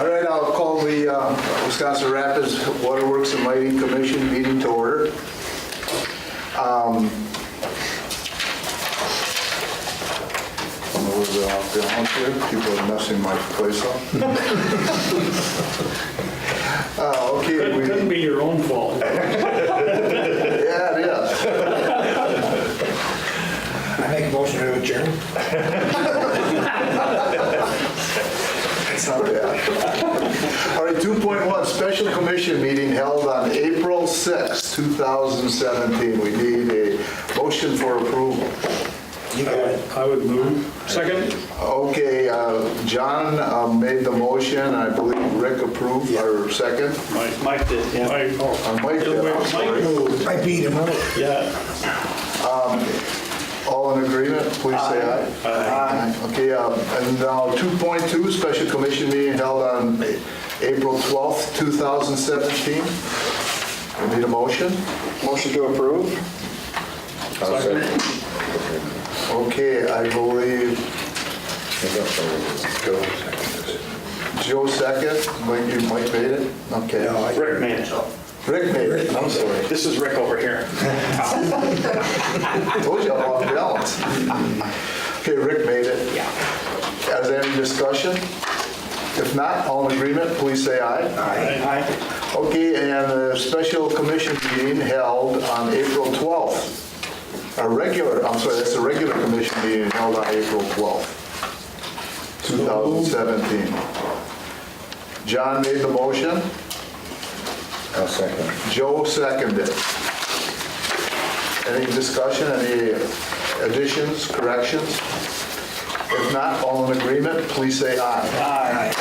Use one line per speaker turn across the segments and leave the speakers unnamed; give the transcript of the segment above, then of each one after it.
All right, I'll call the Wisconsin Rapids Waterworks and Lighting Commission meeting to order. People are messing my place up. Okay,
It couldn't be your own fault.
Yeah, it is.
I make a motion to adjourn.
It's not bad. All right, 2.1, special commission meeting held on April 6, 2017. We need a motion for approval.
You got it.
I would move. Second?
Okay, John made the motion. I believe Rick approved, or second.
Mike did, yeah.
Mike did, I'm sorry.
I beat him out.
Yeah.
All in agreement, please say aye.
Aye.
Okay, and now 2.2, special commission meeting held on April 12th, 2017. We need a motion.
Motion to approve.
Okay, I believe Joe second. Mike made it? Okay.
No, I-
Rick made it.
Rick made it, I'm sorry.
This is Rick over here.
Told you I'm off balance. Okay, Rick made it.
Yeah.
Is there any discussion? If not, all in agreement, please say aye.
Aye.
Okay, and a special commission meeting held on April 12th. That's a regular commission meeting held on April 12th, 2017. John made the motion.
I'll second.
Joe seconded. Any discussion, any additions, corrections? If not, all in agreement, please say aye.
Aye.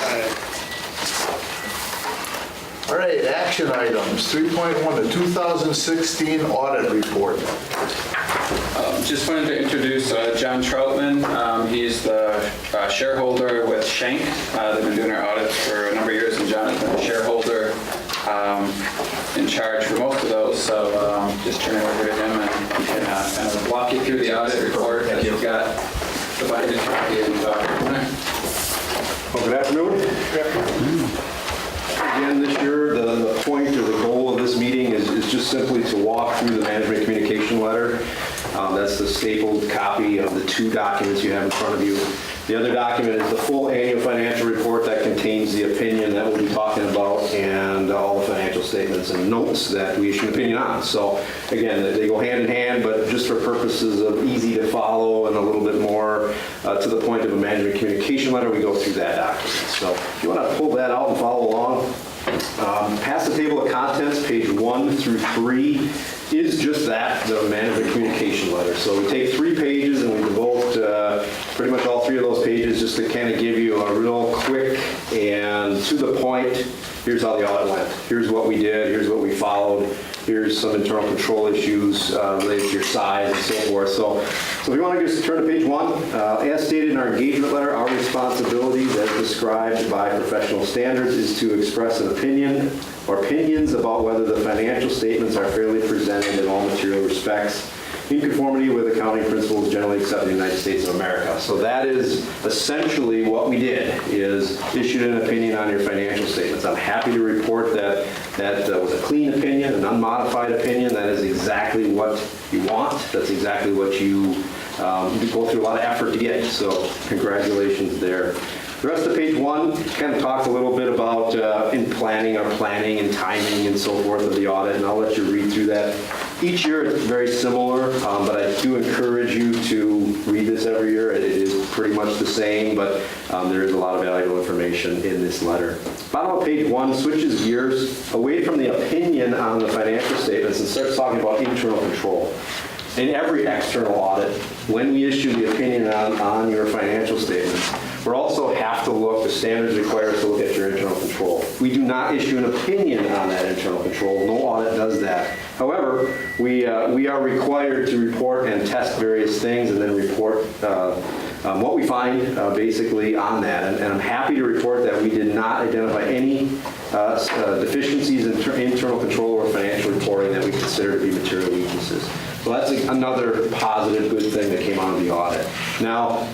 All right, action items. 3.1, the 2016 audit report.
Just wanted to introduce John Troutman. He's the shareholder with Schenck. They've been doing our audits for a number of years, and John has been a shareholder in charge for most of those. So just turn it over to him, and he can kind of walk you through the audit report that you've got divided in front of you.
Well, good afternoon. Again, this year, the point or the goal of this meeting is just simply to walk through the management communication letter. That's the stapled copy of the two documents you have in front of you. The other document is the full annual financial report that contains the opinion that we'll be talking about and all the financial statements and notes that we issue an opinion on. So again, they go hand in hand, but just for purposes of easy to follow and a little bit more to the point of a management communication letter, we go through that document. So if you want to pull that out and follow along, past the table of contents, page 1 through 3, is just that, the management communication letter. So we take 3 pages and we devote pretty much all 3 of those pages just to kind of give you a real quick and to the point, here's how the audit went. Here's what we did, here's what we followed, here's some internal control issues related to your size and so forth. So if you want to just turn to page 1, as stated in our engagement letter, our responsibilities as described by professional standards is to express an opinion or opinions about whether the financial statements are fairly presented in all material respects in conformity with accounting principles generally accepted in the United States of America. So that is essentially what we did, is issued an opinion on your financial statements. I'm happy to report that was a clean opinion, an unmodified opinion. That is exactly what you want. That's exactly what you go through a lot of effort to get. So congratulations there. The rest of page 1 kind of talks a little bit about in planning, our planning and timing and so forth of the audit, and I'll let you read through that. Each year it's very similar, but I do encourage you to read this every year. It is pretty much the same, but there is a lot of valuable information in this letter. Bottom of page 1 switches gears away from the opinion on the financial statements and starts talking about internal control. In every external audit, when we issue the opinion on your financial statements, we also have to look, the standards require us to look at your internal control. We do not issue an opinion on that internal control. No audit does that. However, we are required to report and test various things and then report what we find basically on that. And I'm happy to report that we did not identify any deficiencies in internal control or financial reporting that we consider to be material weaknesses. So that's another positive, good thing that came out of the audit. Now,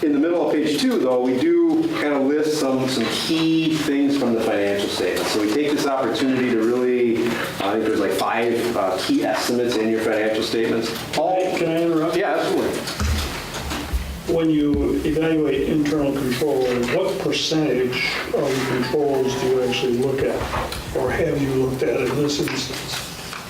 In the middle of page 2, though, we do kind of list some key things from the financial statements. So we take this opportunity to really, I think there's like 5 key estimates in your financial statements.
Can I interrupt?
Yeah, absolutely.
When you evaluate internal controls, what percentage of the controls do you actually look at? Or have you looked at in this instance?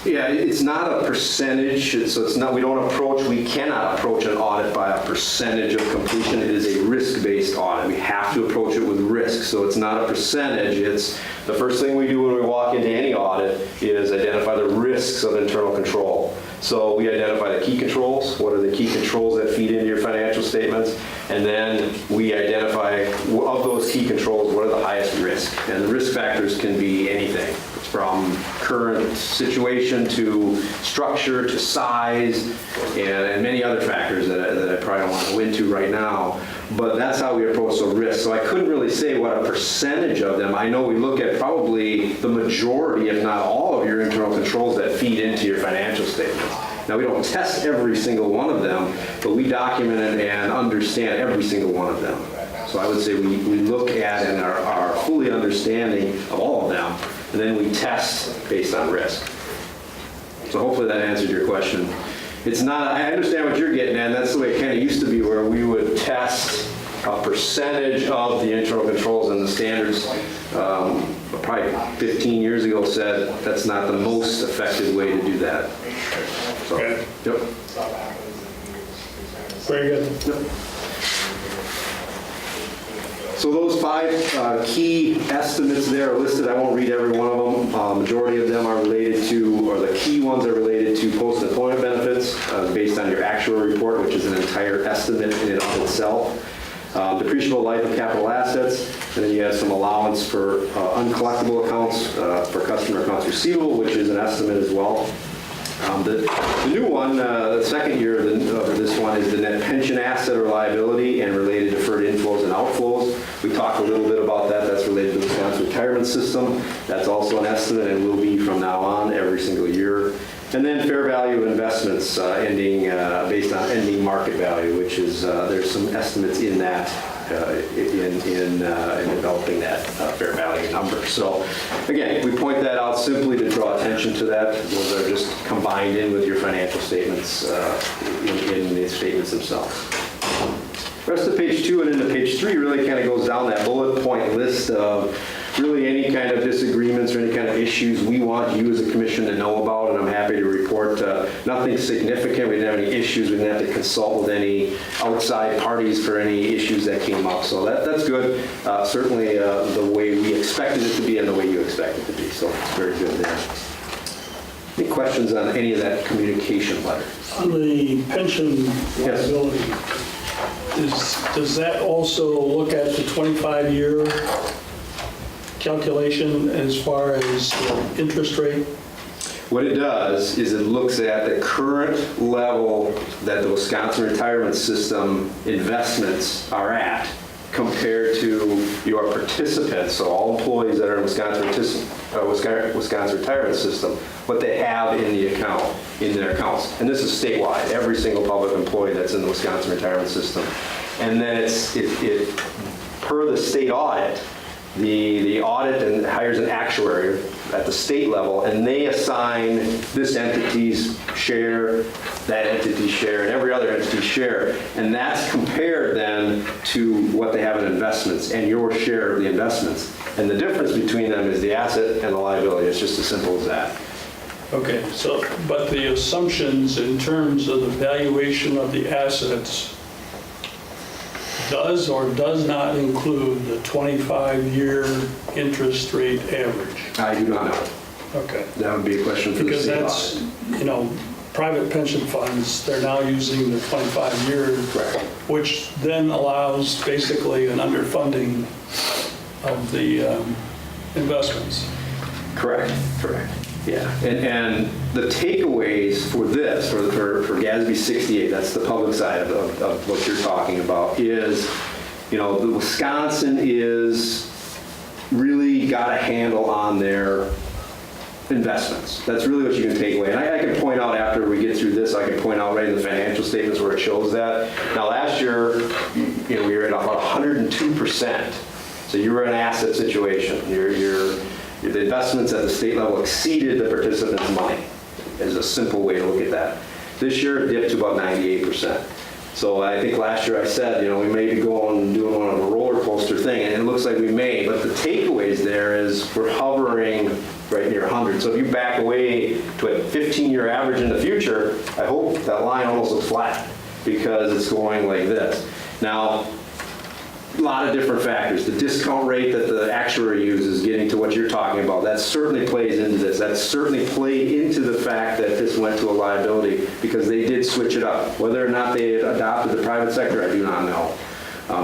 Yeah, it's not a percentage, so it's not, we cannot approach an audit by a percentage of completion. It is a risk-based audit. We have to approach it with risk, so it's not a percentage. It's the first thing we do when we walk into any audit is identify the risks of internal control. So we identify the key controls, what are the key controls that feed into your financial statements, and then we identify of those key controls, what are the highest risk. And the risk factors can be anything, from current situation to structure to size and many other factors that I probably don't want to go into right now. But that's how we approach the risk. So I couldn't really say what a percentage of them. I know we look at probably the majority, if not all, of your internal controls that feed into your financial statements. Now, we don't test every single one of them, but we document it and understand every single one of them. So I would say we look at and are fully understanding of all of them, and then we test based on risk. So hopefully that answered your question. It's not, I understand what you're getting at, that's the way it kind of used to be, where we would test a percentage of the internal controls, and the standards probably 15 years ago said that's not the most effective way to do that. So,
Okay.
yep.
Very good.
Yep. So those 5 key estimates there are listed. I won't read every one of them. Majority of them are related to, or the key ones are related to post-employment benefits based on your actual report, which is an entire estimate in and of itself. Depreciable life of capital assets, and then you have some allowance for uncollectible accounts for customer accounts receivable, which is an estimate as well. The new one, the second year of this one, is the net pension asset or liability and related deferred inflows and outflows. We talked a little bit about that. That's related to the Wisconsin retirement system. That's also an estimate and will be from now on every single year. And then fair value of investments ending based on ending market value, which is there's some estimates in that in developing that fair value number. So again, we point that out simply to draw attention to that. Those are just combined in with your financial statements in the statements themselves. The rest of page 2 and into page 3 really kind of goes down that bullet point list of really any kind of disagreements or any kind of issues we want you as a commission to know about, and I'm happy to report nothing significant. We didn't have any issues. We didn't have to consult with any outside parties for any issues that came up. So that's good. Certainly the way we expected it to be and the way you expect it to be. So it's very good there. Any questions on any of that communication letter?
On the pension
Yes.
liability, does that also look at the 25-year calculation as far as the interest rate?
What it does is it looks at the current level that the Wisconsin retirement system investments are at compared to your participants, so all employees that are in Wisconsin retirement system, what they have in the account, in their accounts. And this is statewide, every single public employee that's in the Wisconsin retirement system. And then it per the state audit, the audit and hires an actuary at the state level, and they assign this entity's share, that entity's share, and every other entity's share. And that's compared then to what they have in investments and your share of the investments. And the difference between them is the asset and the liability. It's just as simple as that.
Okay, so, but the assumptions in terms of the valuation of the assets does or does not include the 25-year interest rate average?
I do not know.
Okay.
That would be a question for the
Because
state
that's,
audit.
Private pension funds, they're now using the 25-year,
Correct.
which then allows basically an underfunding of the investments.
Correct. Yeah, and the takeaways for this, for GASB 68, that's the public side of what you're talking about, is, the Wisconsin is really got a handle on their investments. That's really what you can take away. And I can point out after we get through this, I can point out right in the financial statements where it shows that. Now last year, we were at about 102%. So you were in an asset situation. The investments at the state level exceeded the participants' money, is a simple way to look at that. This year it dipped to about 98%. So I think last year I said, we may be doing one of a roller coaster thing, and it looks like we may, but the takeaways there is we're hovering right near 100. So if you back away to a 15-year average in the future, I hope that line almost looks flat because it's going like this. Now, a lot of different factors. The discount rate that the actuary uses, getting to what you're talking about, that certainly plays into this. That certainly played into the fact that this went to a liability because they did switch it up. Whether or not they adopted the private sector, I do not know.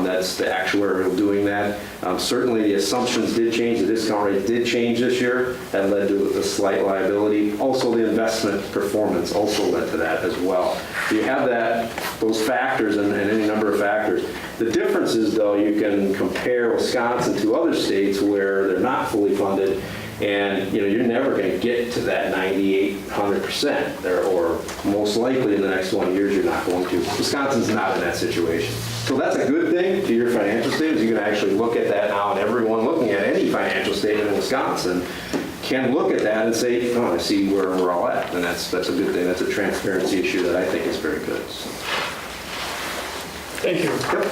That's the actuarial doing that. Certainly the assumptions did change, the discount rate did change this year. That led to a slight liability. Also the investment performance also led to that as well. So you have those factors and any number of factors. The difference is though, you can compare Wisconsin to other states where they're not fully funded, and you're never going to get to that 98, 100%, or most likely in the next 20 years you're not going to. Wisconsin's not in that situation. So that's a good thing to your financial statements. You can actually look at that now, and everyone looking at any financial statement in Wisconsin can look at that and say, oh, I see where we're all at, and that's a good thing. That's a transparency issue that I think is very good. So.
Thank you.
Yep.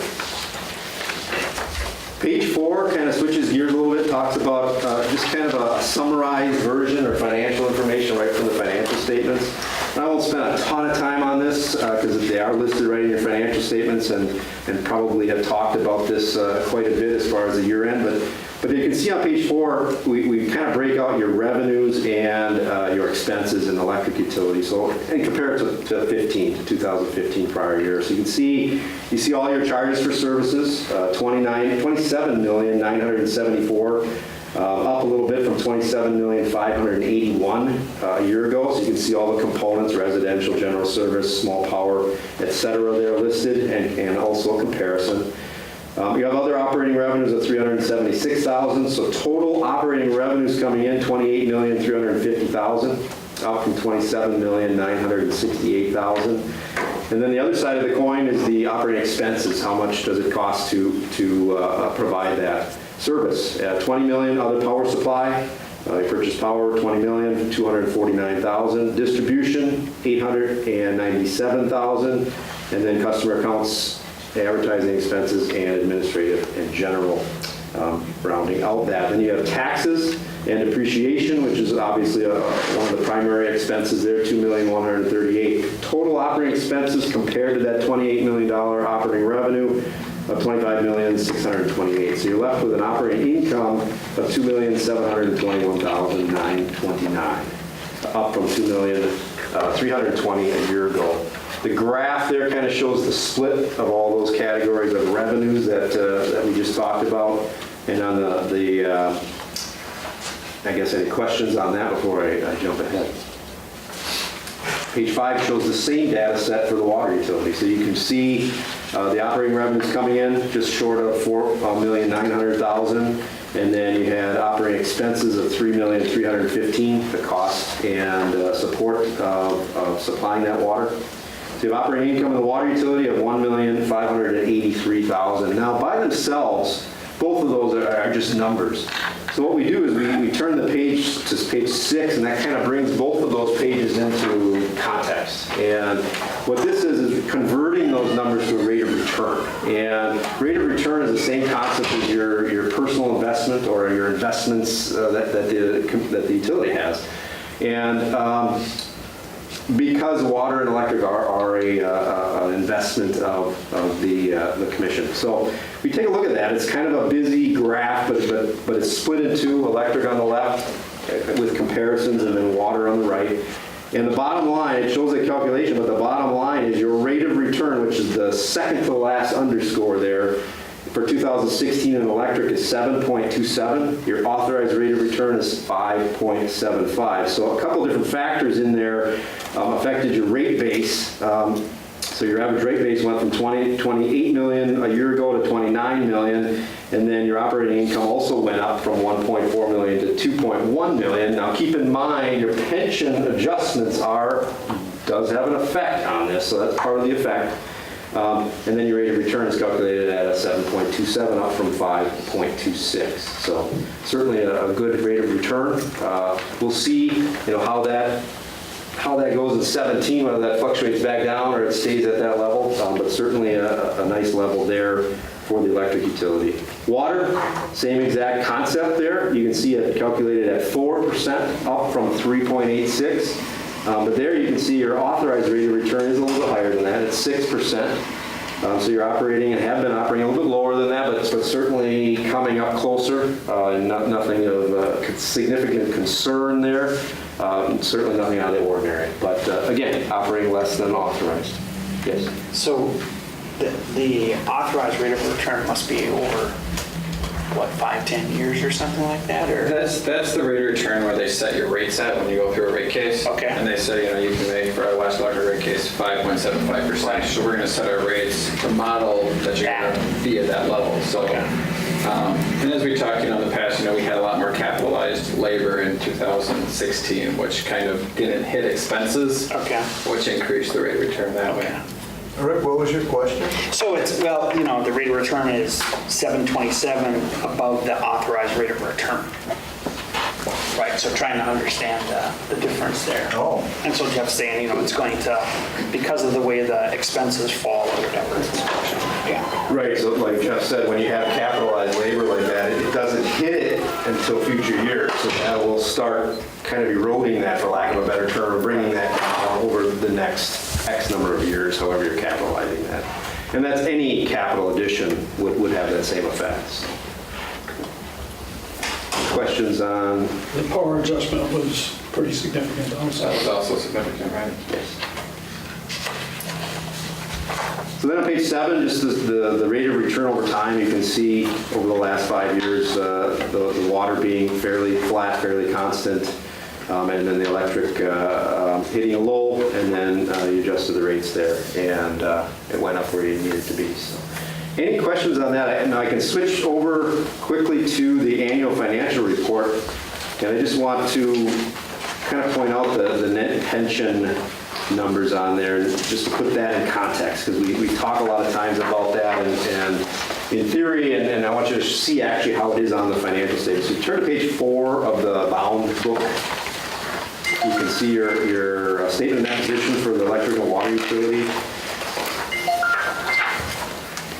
Page 4 kind of switches gears a little bit, talks about just kind of a summarized version or financial information right from the financial statements. And I won't spend a ton of time on this because they are listed right in your financial statements and probably have talked about this quite a bit as far as the year end. But you can see on page 4, we kind of break out your revenues and your expenses in electric utility. So and compare it to 2015 prior year. So you see all your charges for services, $27,974,000, up a little bit from $27,581,000 a year ago. So you can see all the components: residential, general service, small power, etc. They're listed, and also a comparison. You have other operating revenues of $376,000, so total operating revenues coming in $28,350,000, up from $27,968,000. And then the other side of the coin is the operating expenses. How much does it cost to provide that service? $20 million other power supply. You purchase power, $20,249,000. Distribution, $897,000, and then customer accounts, advertising expenses, and administrative and general, rounding out that. Then you have taxes and depreciation, which is obviously one of the primary expenses there, $2,138,000. Total operating expenses compared to that $28 million operating revenue of $25,628,000. So you're left with an operating income of $2,721,929, up from $2,320,000 a year ago. The graph there kind of shows the split of all those categories of revenues that we just talked about. And on I guess any questions on that before I jump ahead? Page 5 shows the same data set for the water utility. So you can see the operating revenues coming in just short of $4,900,000. And then you had operating expenses of $3,315,000, the cost and support of supplying that water. So you have operating income in the water utility of $1,583,000. Now, by themselves, both of those are just numbers. So what we do is we turn the page to page 6, and that kind of brings both of those pages into context. And what this is converting those numbers to a rate of return. And rate of return is the same concept as your personal investment or your investments that the utility has. And because water and electric are an investment of the commission. So we take a look at that. It's kind of a busy graph, but it's split into electric on the left with comparisons and then water on the right. And the bottom line, it shows a calculation, but the bottom line is your rate of return, which is the second to last underscore there. For 2016 in electric is 7.27. Your authorized rate of return is 5.75. So a couple different factors in there affected your rate base. So your average rate base went from 28 million a year ago to 29 million, and then your operating income also went up from 1.4 million to 2.1 million. Now keep in mind your pension adjustments does have an effect on this, so that's part of the effect. And then your rate of return is calculated at a 7.27, up from 5.26. So certainly a good rate of return. We'll see, how that goes in 17, whether that fluctuates back down or it stays at that level, but certainly a nice level there for the electric utility. Water, same exact concept there. You can see it calculated at 4%, up from 3.86. But there you can see your authorized rate of return is a little bit higher than that. It's 6%. So you're operating and have been operating a little bit lower than that, but certainly coming up closer. And nothing of significant concern there. Certainly nothing out of the ordinary. But again, operating less than authorized. Yes.
So the authorized rate of return must be over, what, 5-10 years or something like that, or?
That's the rate of return where they set your rates at when you go through a rate case.
Okay.
And they say, you can make for a West Larger rate case 5.75%.
Right.
So we're going to set our rates to model that you're going to be at that level. So, and as we talked, in the past, we had a lot more capitalized labor in 2016, which kind of didn't hit expenses.
Okay.
Which increased the rate of return that way.
Rick, what was your question?
So it's, the rate of return is 727 above the authorized rate of return. Right, so trying to understand the difference there.
Oh.
And so Jeff's saying, it's going to, because of the way the expenses fall or whatever. Yeah.
Right, so like Jeff said, when you have capitalized labor like that, it doesn't hit it until future years. So that will start kind of eroding that, for lack of a better term, or bringing that down over the next X number of years, however you're capitalizing that. And that's any capital addition would have that same effect. So. Questions on?
The power adjustment was pretty significant also.
That was also significant, right?
Yes. So then on page 7, just the rate of return over time, you can see over the last 5 years, the water being fairly flat, fairly constant, and then the electric hitting a low, and then you adjusted the rates there, and it went up where you needed to be. So. Any questions on that? Now I can switch over quickly to the annual financial report, and I just want to kind of point out the net pension numbers on there, and just to put that in context, because we talk a lot of times about that, and in theory, and I want you to see actually how it is on the financial statement. So turn to page 4 of the bound book. You can see your statement of net position for the electric and water utility.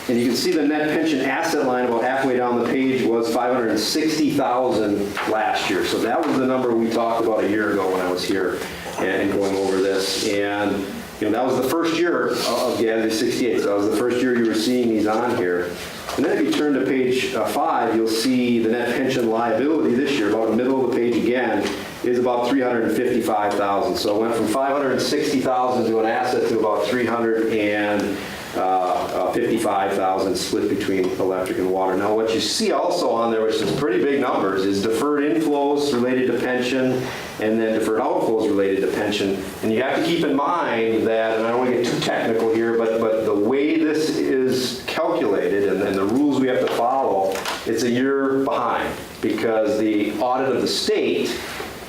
And you can see the net pension asset line about halfway down the page was $560,000 last year. So that was the number we talked about a year ago when I was here and going over this. And that was the first year of the 68. So that was the first year you were seeing these on here. And then if you turn to page 5, you'll see the net pension liability this year, about the middle of the page again, is about $355,000. So it went from $560,000 to an asset to about $355,000 split between electric and water. Now what you see also on there, which is pretty big numbers, is deferred inflows related to pension and then deferred outflows related to pension. And you have to keep in mind that, and I don't want to get too technical here, but the way this is calculated and the rules we have to follow, it's a year behind, because the audit of the state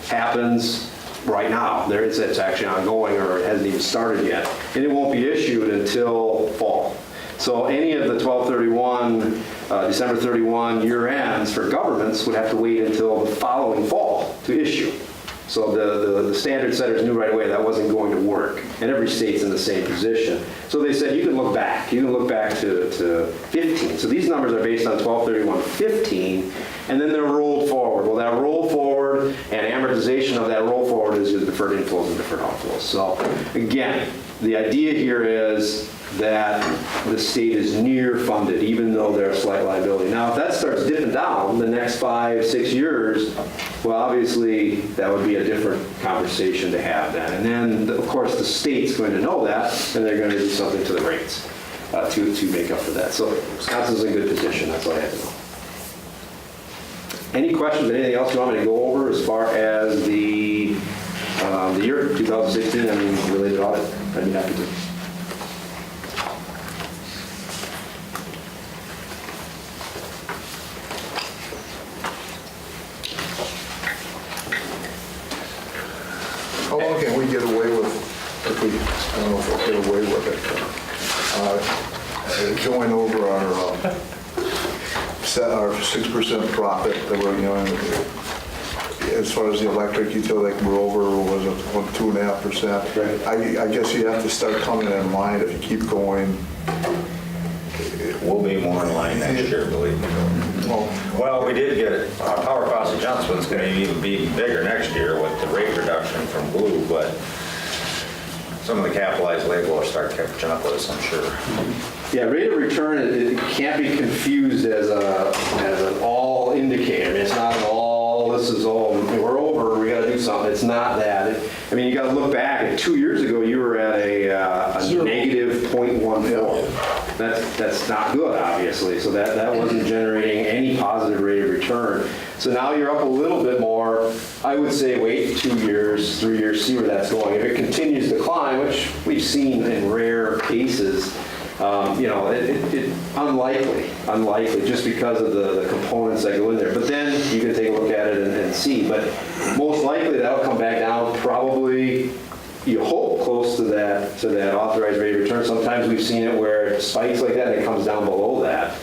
happens right now. It's actually ongoing, or it hasn't even started yet, and it won't be issued until fall. So any of the 12/31, December 31 year ends for governments would have to wait until the following fall to issue. So the standard setters knew right away that wasn't going to work, and every state's in the same position. So they said you can look back. You can look back to 15. So these numbers are based on 12/31/15, and then they're rolled forward. Well, that roll forward and amortization of that roll forward is your deferred inflows and deferred outflows. So again, the idea here is that the state is near funded, even though there's slight liability. Now, if that starts dipping down the next 5-6 years, well, obviously, that would be a different conversation to have then. And then, of course, the state's going to know that, and they're going to do something to the rates to make up for that. So Wisconsin's in a good position. That's all I have to know. Any questions, anything else you want me to go over as far as the year 2016 and related audit? I'd be happy to.
How long can we get away with, I don't know if we'll get away with it. going over our 6% profit that we're, as far as the electric utility, we're over, was it 2.5%?
Right.
I guess you have to start coming in line if you keep going.
We'll be more in line next year, believe me. Well, we did get it. Our power cost adjustment's going to even be bigger next year with the rate reduction from Blue, but some of the capitalized labor will start catching up with us, I'm sure.
Yeah, rate of return, it can't be confused as an all indicator. I mean, it's not an all, this is all, we're over, we gotta do something. It's not that. I mean, you gotta look back, and 2 years ago, you were at a negative 0.14. That's not good, obviously. So that wasn't generating any positive rate of return. So now you're up a little bit more. I would say wait 2 years, 3 years, see where that's going. If it continues to climb, which we've seen in rare cases, it unlikely, just because of the components that go in there. But then you can take a look at it and see. But most likely that'll come back down probably, you hope, close to that authorized rate of return. Sometimes we've seen it where it spikes like that and it comes down below that.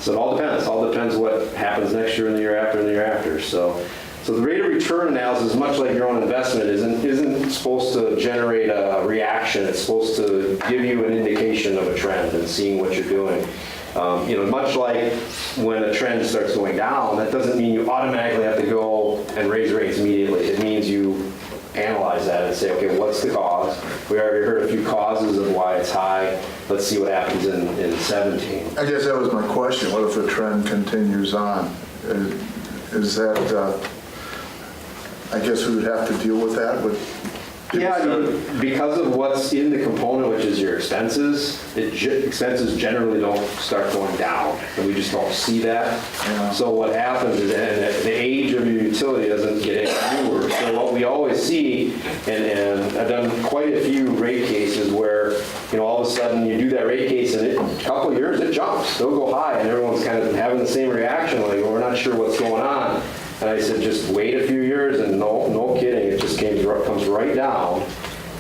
So it all depends. It all depends what happens next year and the year after and the year after. So the rate of return analysis, much like your own investment, isn't supposed to generate a reaction. It's supposed to give you an indication of a trend and seeing what you're doing. Much like when a trend starts going down, that doesn't mean you automatically have to go and raise rates immediately. It means you analyze that and say, okay, what's the cause? We already heard a few causes of why it's high. Let's see what happens in 17.
I guess that was my question. What if the trend continues on? Is that, I guess we would have to deal with that?
Because of what's in the component, which is your expenses, expenses generally don't start going down, and we just don't see that.
Yeah.
So what happens is, and the age of your utility doesn't get any newer. So what we always see, and I've done quite a few rate cases where, all of a sudden you do that rate case, and a couple of years it jumps. They'll go high, and everyone's kind of having the same reaction, like, well, we're not sure what's going on. And I said, just wait a few years, and no kidding, it just comes right down.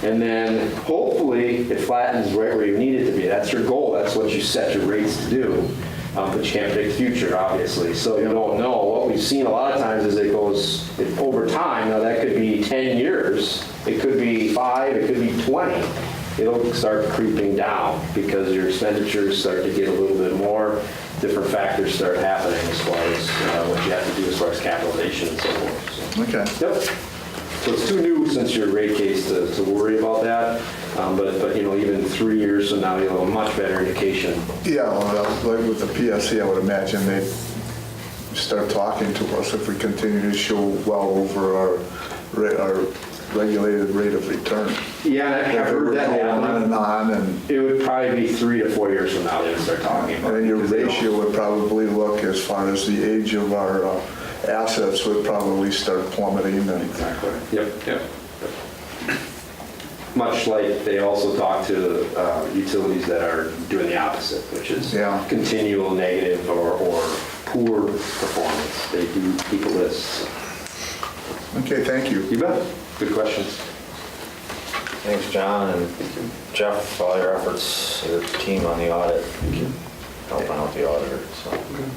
And then hopefully it flattens right where you need it to be. That's your goal. That's what you set your rates to do. But you can't predict the future, obviously. So you don't know. What we've seen a lot of times is it goes over time. Now that could be 10 years. It could be 5. It could be 20. It'll start creeping down because your expenditures start to get a little bit more. Different factors start happening as far as what you have to do as far as capitalization and so forth. So.
Okay.
Yep. So it's too new since your rate case to worry about that. But even 3 years from now, you'll have a much better indication.
Yeah, well, like with the PSC, I would imagine they'd start talking to us if we continue to show well over our regulated rate of return.
Yeah, and I've heard that happen.
And
It would probably be 3 to 4 years from now they would start talking about it.
then your ratio would probably look, as far as the age of our assets, would probably start plummeting. And
Exactly. Yep. Much like they also talk to utilities that are doing the opposite, which is continual negative or poor performance. They do keep a list.
Okay, thank you.
You bet. Good questions.
Thanks, John, and Jeff, for all your efforts, your team on the audit. Helping out the auditor. So.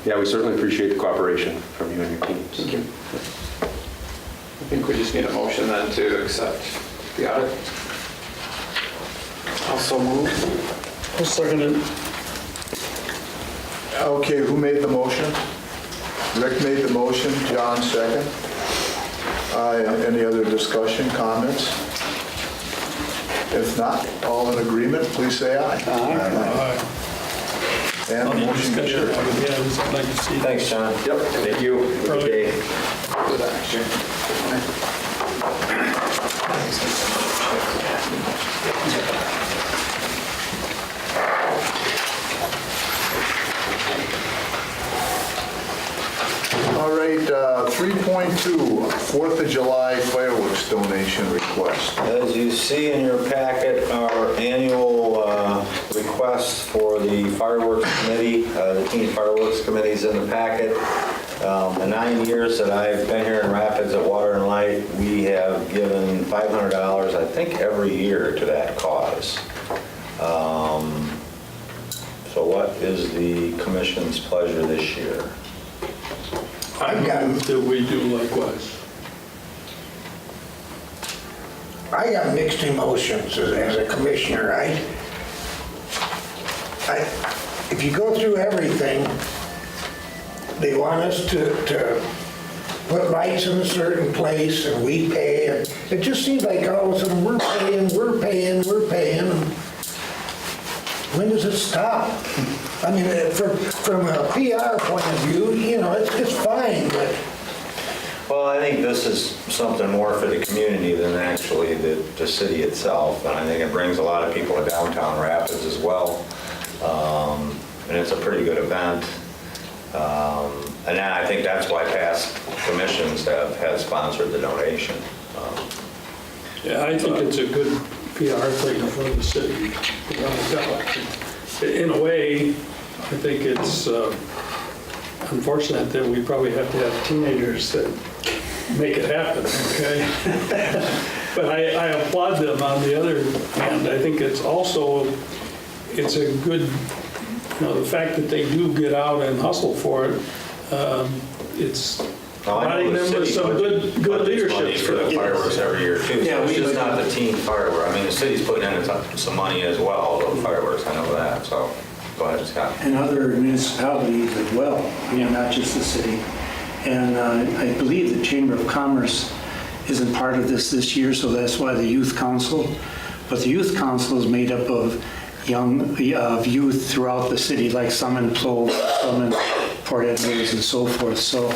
Yeah, we certainly appreciate the cooperation from you and your teams.
Thank you. I think we just need a motion then to accept the audit.
Also move.
I'll second it.
Okay, who made the motion? Rick made the motion, John second. Any other discussion, comments? If not, all in agreement, please say aye.
Aye.
And the motion
Discussion.
carries.
Yeah, I'd like to see.
Thanks, John.
Yep, thank you. Have a good day.
Do that next year.
All right, 3.2, 4th of July fireworks donation request.
As you see in your packet, our annual request for the fireworks committee, the Teen Fireworks Committee is in the packet. The 9 years that I've been here in Rapids at Water and Light, we have given $500, I think, every year to that cause. So what is the commission's pleasure this year?
I move that we do likewise.
I got mixed emotions as a commissioner. If you go through everything, they want us to put lights in a certain place and we pay. And it just seems like all of a sudden we're paying. And when does it stop? I mean, from a PR point of view, it's fine, but
Well, I think this is something more for the community than actually the city itself. And I think it brings a lot of people to downtown Rapids as well. And it's a pretty good event. And I think that's why past commissions have sponsored the donation.
Yeah, I think it's a good PR thing for the city, without a doubt. In a way, I think it's unfortunate that we probably have to have teenagers that make it happen, okay? But I applaud them on the other hand. I think it's a good, the fact that they do get out and hustle for it, it's providing them with some good leadership.
For the fireworks every year too. So it's just not the team fireworks. I mean, the city's putting in some money as well, the fireworks, I know that, so go ahead, Scott.
And other municipalities as well, not just the city. And I believe the Chamber of Commerce isn't part of this year, so that's why the Youth Council. But the Youth Council is made up of youth throughout the city, like some in Plow, some in Port Edwards and so forth. So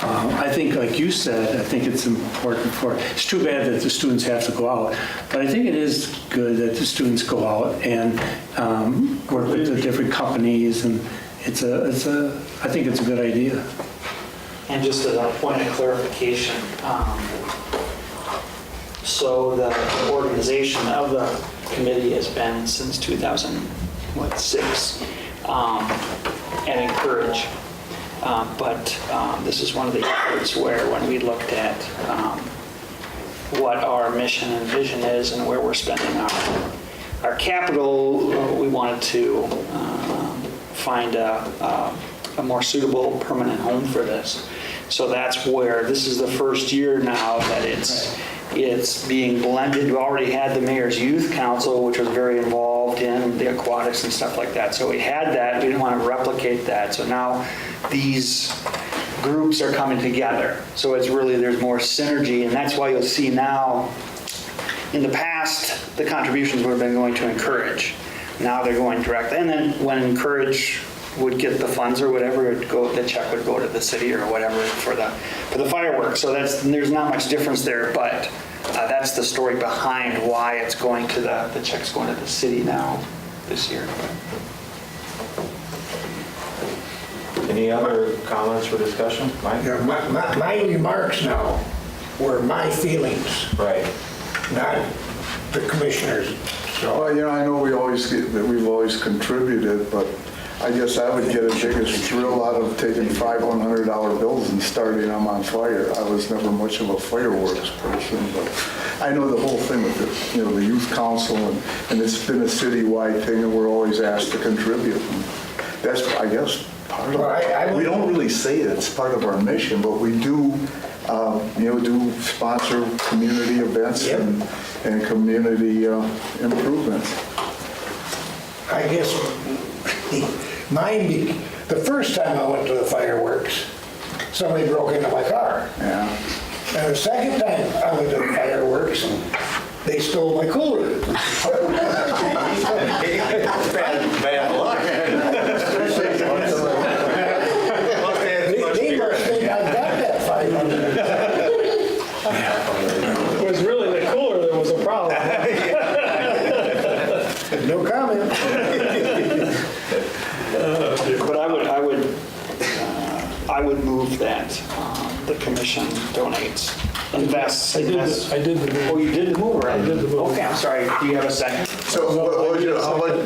I think, like you said, I think it's important it's too bad that the students have to go out, but I think it is good that the students go out and work with the different companies, and I think it's a good idea.
And just as a point of clarification, so the organization of the committee has been since 2006, and encourage. But this is one of the efforts where when we looked at what our mission and vision is and where we're spending our capital, we wanted to find a more suitable permanent home for this. So that's where this is the first year now that it's being blended. We already had the Mayor's Youth Council, which was very involved in the aquatics and stuff like that. So we had that. We didn't want to replicate that. So now these groups are coming together. So it's really, there's more synergy. And that's why you'll see now, in the past, the contributions would have been going to encourage. Now they're going directly. And then when encourage would get the funds or whatever, the check would go to the city or whatever for the fireworks. So there's not much difference there, but that's the story behind why it's going to the check's going to the city now this year.
Any other comments or discussion? Mike?
my remarks now were my feelings,
Right.
not the commissioners. So
Well, I know we've always contributed, but I guess I would get a biggest thrill out of taking $500 bills and starting them on fire. I was never much of a fireworks person, but I know the whole thing with the youth council, and it's been a citywide thing, and we're always asked to contribute. And that's, I guess, part of it. We don't really say it's part of our mission, but we do, do sponsor community events and community improvements.
I guess the first time I went to the fireworks, somebody broke into my car.
Yeah.
And the second time I went to the fireworks, they stole my cooler.
Bad luck.
They must think I got that 500.
It was really the cooler that was a problem.
No comment.
But I would move that the commission donates, invests.
I did the move.
Oh, you did the move, right?
I did the move.
Okay, I'm sorry. Do you have a second?
So how about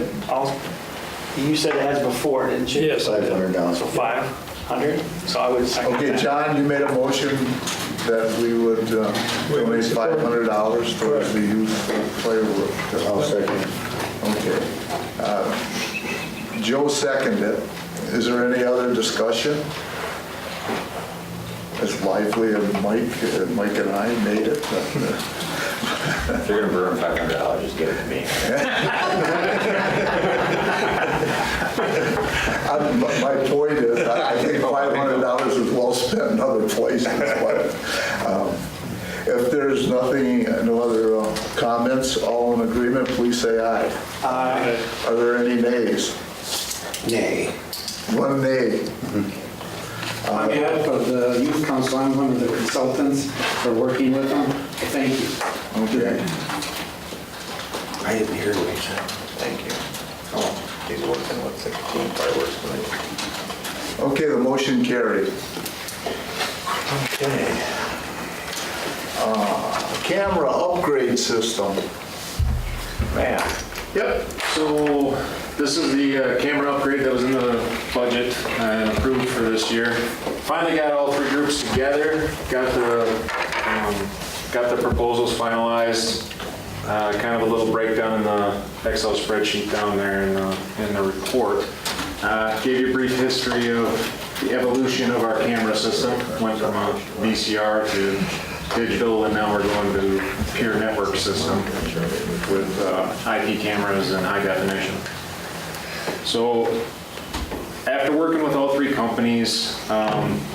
You said it has before, didn't you?
Yes, I did.
So 500? So I would second
Okay,
that.
John, you made a motion that we would donate $500 towards the youth fireworks. I'll second. Okay. Joe seconded it. Is there any other discussion? As lively as Mike and I made it.
If you're gonna burn $500, just give it to me.
My point is, I think $500 is well spent in other places. But if there's nothing, no other comments, all in agreement, please say aye.
Aye.
Are there any nays?
Nay.
One nay.
On behalf of the Youth Council, I'm one of the consultants for working with them. Thank you.
Okay.
I didn't hear what he said.
Thank you. Oh, he's working with 16 fireworks tonight.
Okay, the motion carried. Okay. Camera upgrade system.
Man,
Yep, so this is the camera upgrade that was in the budget and approved for this year. Finally got all three groups together, got the proposals finalized, kind of a little breakdown in the Excel spreadsheet down there in the report. Gave you a brief history of the evolution of our camera system. Went from a VCR to digital, and now we're going to pure network system with IP cameras and high definition. So after working with all three companies,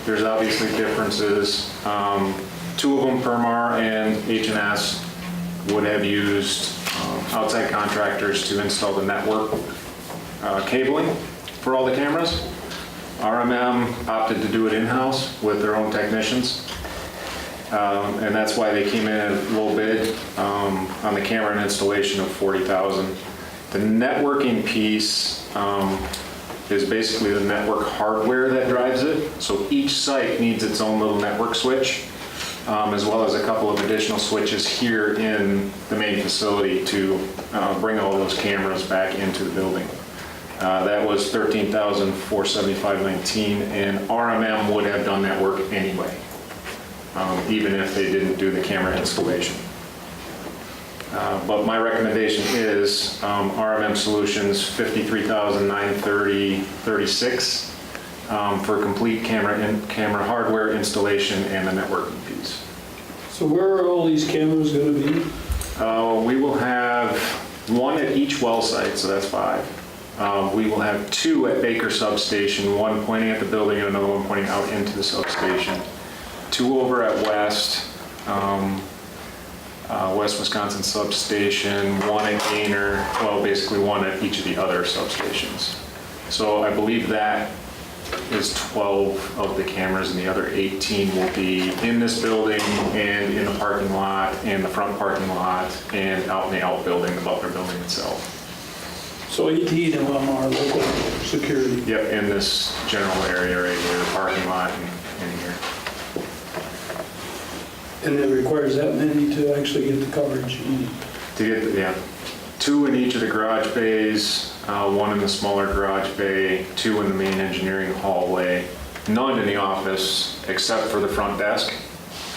there's obviously differences. Two of them, Permar and H&S, would have used outside contractors to install the network cabling for all the cameras. RMM opted to do it in-house with their own technicians. And that's why they came in at low bid on the camera and installation of $40,000. The networking piece is basically the network hardware that drives it. So each site needs its own little network switch, as well as a couple of additional switches here in the main facility to bring all those cameras back into the building. That was $13,475.19, and RMM would have done that work anyway. Even if they didn't do the camera installation. But my recommendation is RMM Solutions, $53,930.36 for complete camera hardware installation and the networking piece.
So where are all these cameras going to be?
We will have one at each well site, so that's 5. We will have 2 at Baker Substation, one pointing at the building and another one pointing out into the substation. 2 over at West Wisconsin Substation, 1 at Gaynor, well, basically 1 at each of the other substations. So I believe that is 12 of the cameras, and the other 18 will be in this building and in the parking lot and the front parking lot and out in the outbuilding, the Butler building itself.
So 18 of them are local security.
Yep, in this general area right here, the parking lot and in here.
And it requires that many to actually get the coverage you need.
To get, yeah, 2 in each of the garage bays, 1 in the smaller garage bay, 2 in the main engineering hallway, none in the office except for the front desk.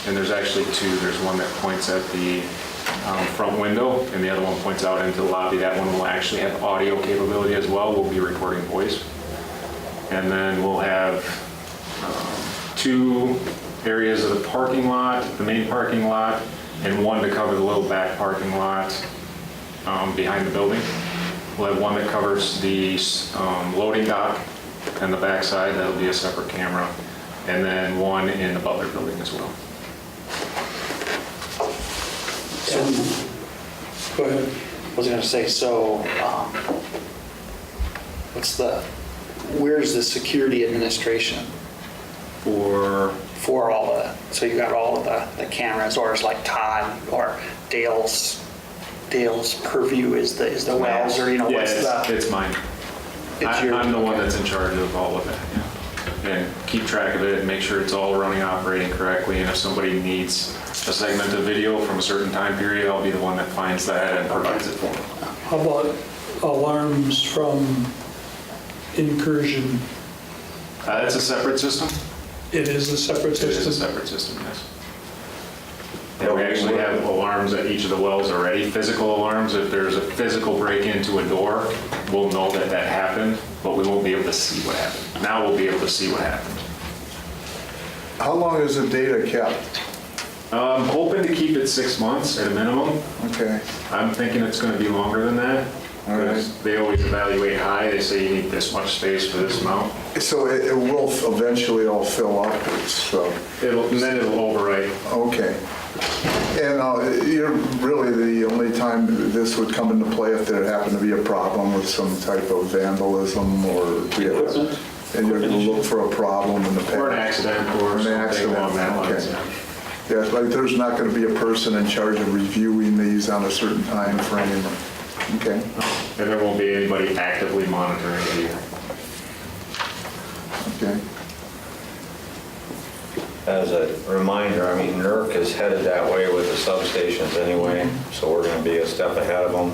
And there's actually 2. There's one that points at the front window, and the other one points out into the lobby. That one will actually have audio capability as well. We'll be recording voice. And then we'll have 2 areas of the parking lot, the main parking lot, and 1 to cover the little back parking lot behind the building. We'll have 1 that covers the loading dock and the backside. That'll be a separate camera. And then 1 in the Butler building as well.
Go ahead.
I was going to say, so where's the security administration
For
all the, so you got all of the cameras, or is like Todd or Dale's purview is the wells, or
yeah,
what's
it's mine.
It's yours,
I'm the one
okay.
that's in charge of all of that, yeah. And keep track of it and make sure it's all running, operating correctly. And if somebody needs a segment of video from a certain time period, I'll be the one that finds that and provides it for them.
How about alarms from incursion?
It's a separate system.
It is a separate
It is a
system?
separate system, yes. And we actually have alarms at each of the wells already, physical alarms. If there's a physical break into a door, we'll know that that happened, but we won't be able to see what happened. Now we'll be able to see what happened.
How long is the data kept?
I'm hoping to keep it 6 months at a minimum.
Okay,
I'm thinking it's going to be longer than that.
All right.
Because they always evaluate high. They say you need this much space for this amount.
so it will eventually all fill up, so,
And then it'll overwrite.
okay. And you're really the only time this would come into play if there happened to be a problem with some type of vandalism or,
Equipment.
and you're gonna look for a problem in the past.
Or an accident or
An
something
accident,
along that lines.
okay.
yeah.
Yeah, it's like there's not gonna be a person in charge of reviewing these on a certain time frame. Okay,
And there won't be anybody actively monitoring it either.
okay.
As a reminder, I mean, NERC is headed that way with the substations anyway, so we're going to be a step ahead of them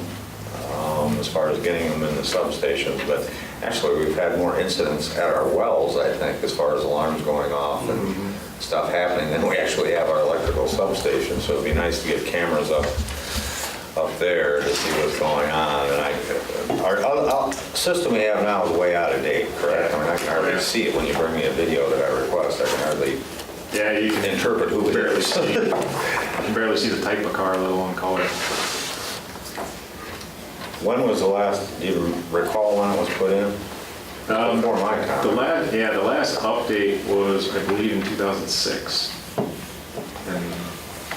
as far as getting them in the substations. But actually, we've had more incidents at our wells, I think, as far as alarms going off and stuff happening than we actually have our electrical substation. So it'd be nice to get cameras up there to see what's going on. And our system we have now is way out of date, correct? I mean, I can hardly see it when you bring me a video that I request. I can hardly
Yeah, you can
interpret who it
barely
is.
see. You can barely see the type of car, let alone color.
When was the last, do you recall when it was put in? Before my time.
The last update was, I believe, in 2006. And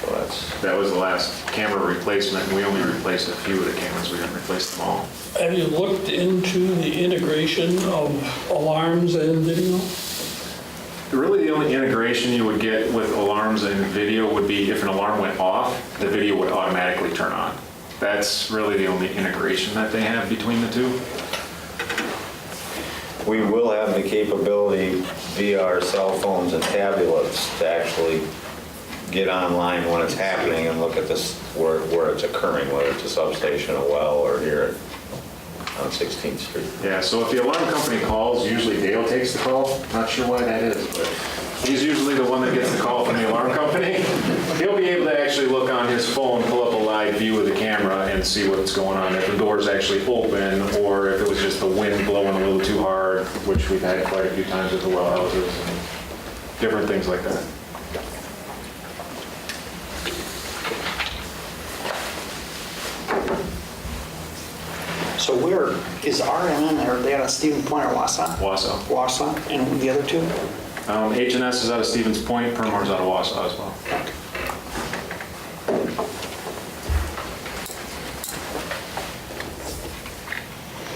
So that's,
that was the last camera replacement, and we only replaced a few of the cameras. We didn't replace them all.
Have you looked into the integration of alarms and video?
Really, the only integration you would get with alarms and video would be if an alarm went off, the video would automatically turn on. That's really the only integration that they have between the two.
we will have the capability via our cell phones and tablets to actually get online when it's happening and look at this, where it's occurring, whether it's a substation, a well, or here on 16th Street.
Yeah, so if the alarm company calls, usually Dale takes the call. Not sure why that is, but he's usually the one that gets the call from the alarm company. He'll be able to actually look on his phone, pull up a live view of the camera and see what's going on, if the door's actually open or if it was just the wind blowing a little too hard, which we've had quite a few times at the well houses and different things like that.
So where is RMN, are they out of Stevens Point or Wausau?
Wausau.
Wausau, and the other two?
H&S is out of Stevens Point, Permar's out of Wausau as well.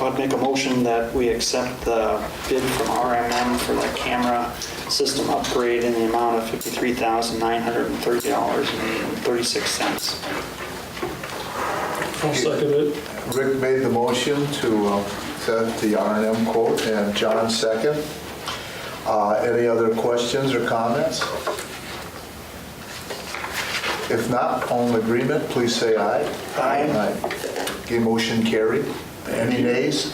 I'd make a motion that we accept the bid from RMM for the camera system upgrade in the amount of $53,930.36.
I'll second it.
Rick made the motion to set the R&M quote, and John second. Any other questions or comments? If not, all in agreement, please say aye.
Aye.
Okay, motion carried. Any nays?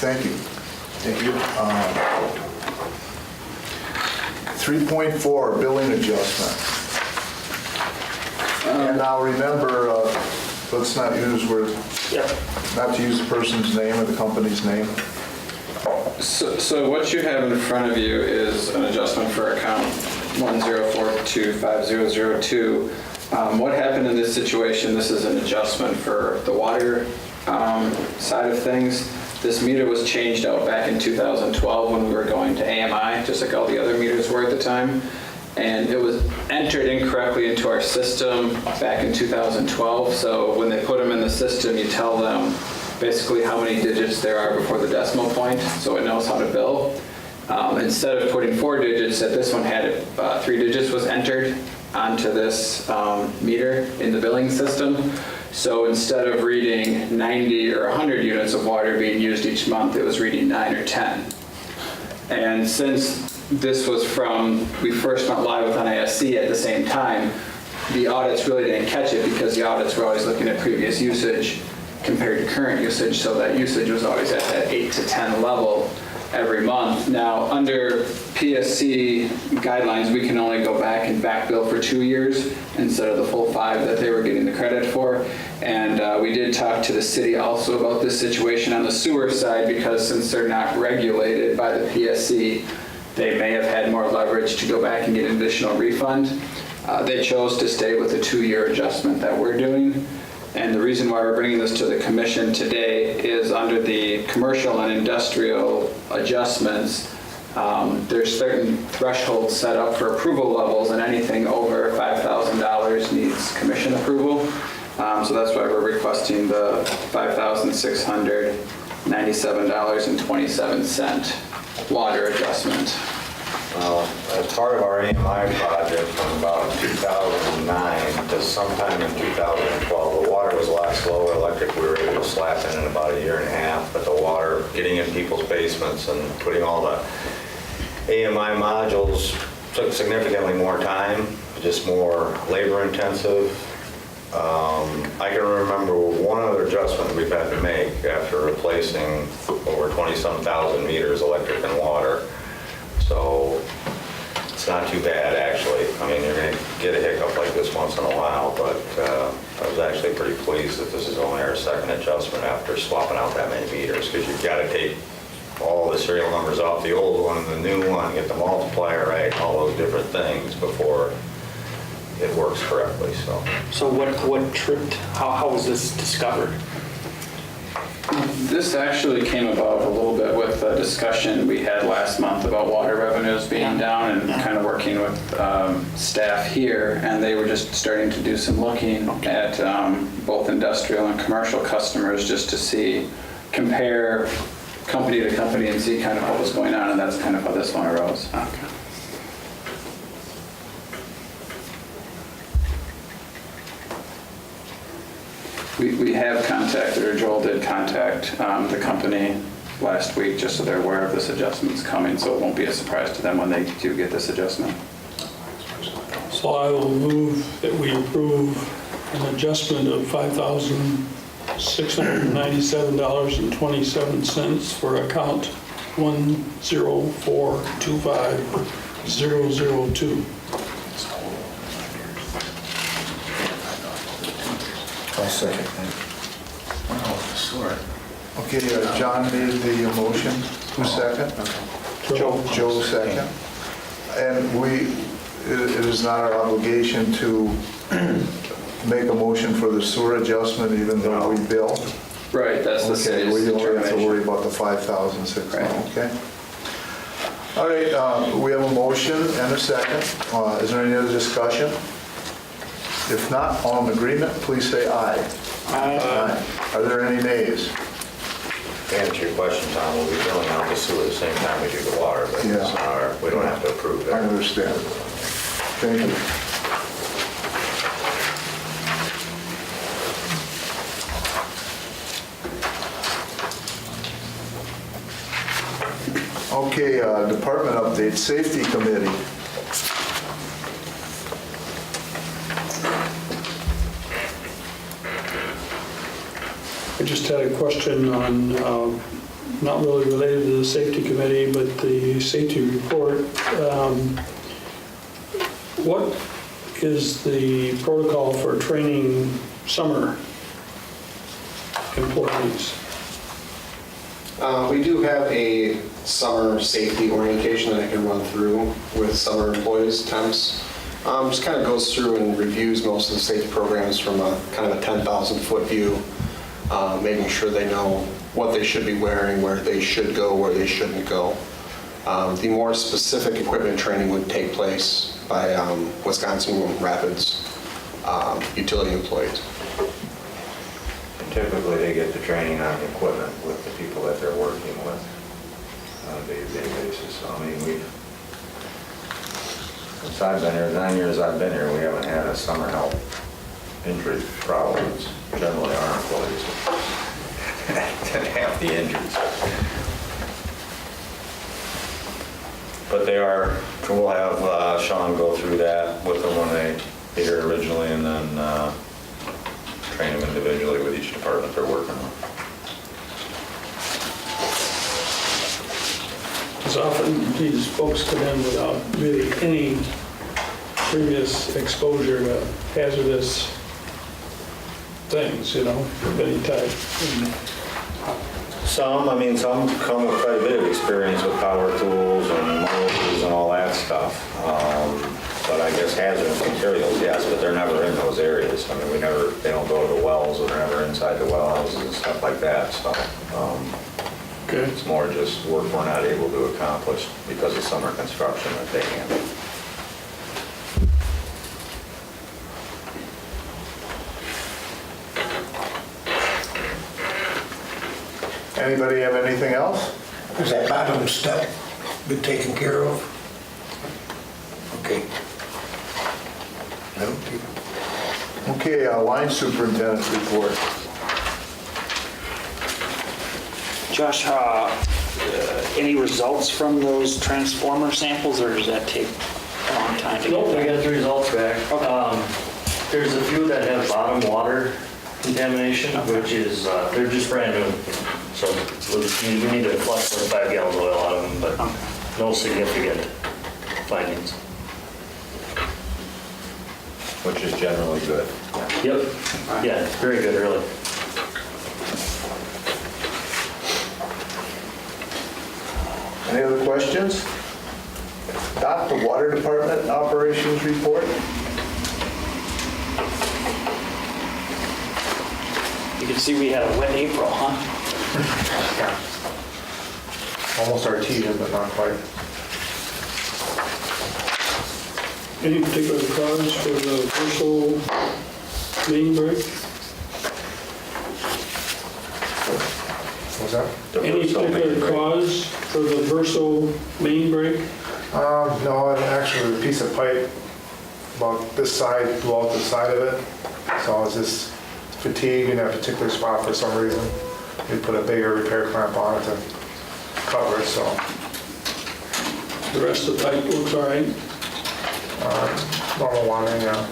Thank you. Thank you. 3.4, billing adjustment. And now remember, let's not use not to use the person's name or the company's name.
So what you have in front of you is an adjustment for account 10425002. What happened in this situation, this is an adjustment for the water side of things. This meter was changed out back in 2012 when we were going to AMI, just like all the other meters were at the time. And it was entered incorrectly into our system back in 2012. So when they put them in the system, you tell them basically how many digits there are before the decimal point, so it knows how to bill. Instead of putting 4 digits, that this one had 3 digits was entered onto this meter in the billing system. So instead of reading 90 or 100 units of water being used each month, it was reading 9 or 10. And since this was from, we first went live with NISC at the same time, the audits really didn't catch it because the audits were always looking at previous usage compared to current usage, so that usage was always at that 8 to 10 level. every month. Now, under PSC guidelines, we can only go back and back bill for 2 years instead of the full 5 that they were getting the credit for. And we did talk to the city also about this situation on the sewer side, because since they're not regulated by the PSC, they may have had more leverage to go back and get an additional refund. They chose to stay with the 2-year adjustment that we're doing. And the reason why we're bringing this to the commission today is under the commercial and industrial adjustments, there's certain thresholds set up for approval levels, and anything over $5,000 needs commission approval. So that's why we're requesting the $5,697.27 water adjustment.
As part of our AMI project from about 2009 to sometime in 2012, the water was a lot slower. Electric, we were able to slap in about 1.5 years, but the water, getting in people's basements and putting all the AMI modules took significantly more time, just more labor intensive. I can remember one other adjustment we've had to make after replacing over 20-some thousand meters electric and water. So it's not too bad, actually. I mean, you're going to get a hiccup like this once in a while, but I was actually pretty pleased that this is only our second adjustment after swapping out that many meters, because you've got to take all the serial numbers off the old one and the new one, get the multiplier right, all those different things before it works correctly.
So what tripped, how was this discovered?
This actually came about a little bit with a discussion we had last month about water revenues being down, and kind of working with staff here, and they were just starting to do some looking at both industrial and commercial customers, just to see, compare company to company and see kind of what was going on, and that's kind of how this one arose.
Okay.
We have contacted, or Joel did contact the company last week, just so they're aware of this adjustment's coming, so it won't be a surprise to them when they do get this adjustment.
So I will move that we approve an adjustment of $5,697.27 for account 104250002.
I'll second that. Okay, John made the motion. Who's second? Joe second. And it is not our obligation to make a motion for the sewer adjustment even though we bill?
Right, that's the
Okay,
city's
we don't have to
determination.
worry about the 5,600,
Right.
okay? All right, we have a motion and a second. Is there any other discussion? If not, all in agreement, please say aye. Aye. Are there any nays?
To answer your question, Tom, we'll be billing out the sewer at the same time we do the water, but
Yeah.
it's not we don't have to approve
I
that.
understand. Thank you. Okay, department update, safety committee.
I just had a question on, not really related to the safety committee, but the safety report. What is the protocol for training summer employees?
We do have a summer safety orientation that I can run through with summer employees, temps. Just kind of goes through and reviews most of the safety programs from a kind of a 10,000-foot view, making sure they know what they should be wearing, where they should go, where they shouldn't go. The more specific equipment training would take place by Wisconsin Rapids utility employees.
Typically, they get the training on the equipment with the people that they're working with on a day-to-day basis. So, I mean, since I've been here, 9 years I've been here, we haven't had a summer help injury problem. It's generally our employees that have the injuries. But we'll have Sean go through that with them when they get here originally, and then train them individually with each department they're working on.
Because often these folks come in without really any previous exposure to hazardous things, of any type.
Some come with quite a bit of experience with power tools and motors and all that stuff. But I guess hazardous materials, yes, but they're never in those areas. I mean, they don't go to the wells, or they're never inside the wells and stuff like that, so.
Okay.
It's more just work we're not able to accomplish because of summer construction that they handle.
Anybody have anything else?
Is that bottom step been taken care of? Okay.
Okay, line superintendent's report.
Josh, any results from those transformer samples, or does that take a long time to get
Nope, we
back?
got the results back. There's a few that have bottom water contamination, which is, they're just brand new. So we need to flush 25 gallons of oil out of them, but no significant findings.
Which is generally good.
Yep, yeah, very good, really.
Any other questions? Dot, the water department operations report.
You can see we had a wet April, huh?
Almost Artesian, but not quite.
Any particular cause for the Wholesale main break?
What's that?
Any particular cause for the Verso main break?
No, actually, a piece of pipe about this side blew out the side of it. So I was just fatigued in that particular spot for some reason. We put a bigger repair clamp on it to cover it, so.
The rest of the pipe looks all right?
Normal wiring, yeah.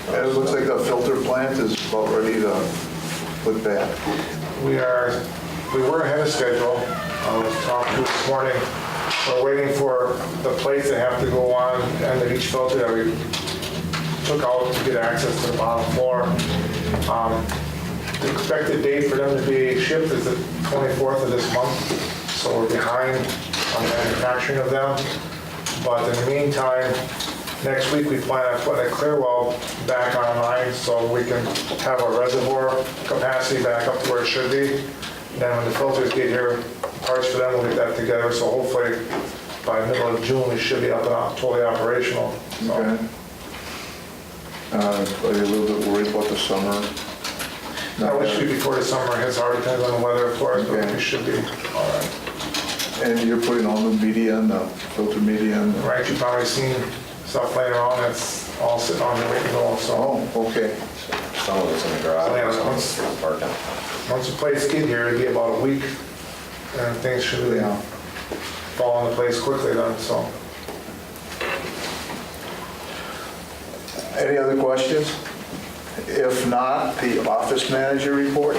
And it looks like the filter plant is about ready to put back.
We were ahead of schedule. I was talking to this morning. We're waiting for the plates that have to go on end of each filter that we took out to get access to the bottom floor. The expected date for them to be shipped is the 24th of this month, so we're behind on the manufacturing of them. But in the meantime, next week we plan on putting a clear well back online so we can have a reservoir capacity back up to where it should be. Then when the filters get here, parts for them, we'll get that together. So hopefully by middle of June, we should be up and totally operational. So.
Okay. Are you a little bit worried about the summer?
I wish we before the summer hits. Already depends on the weather, of course, but we should be all right.
And you're putting all the media in, the filter media in?
Right, you've probably seen stuff laying around that's all sitting on your waiting to go. So
Oh, okay.
Some of it's in the garage,
So, yeah,
some of
once-
it's in the parking.
once the plates get here, it'll be about a week, and things should really fall into place quickly then. So
Any other questions? If not, the office manager report.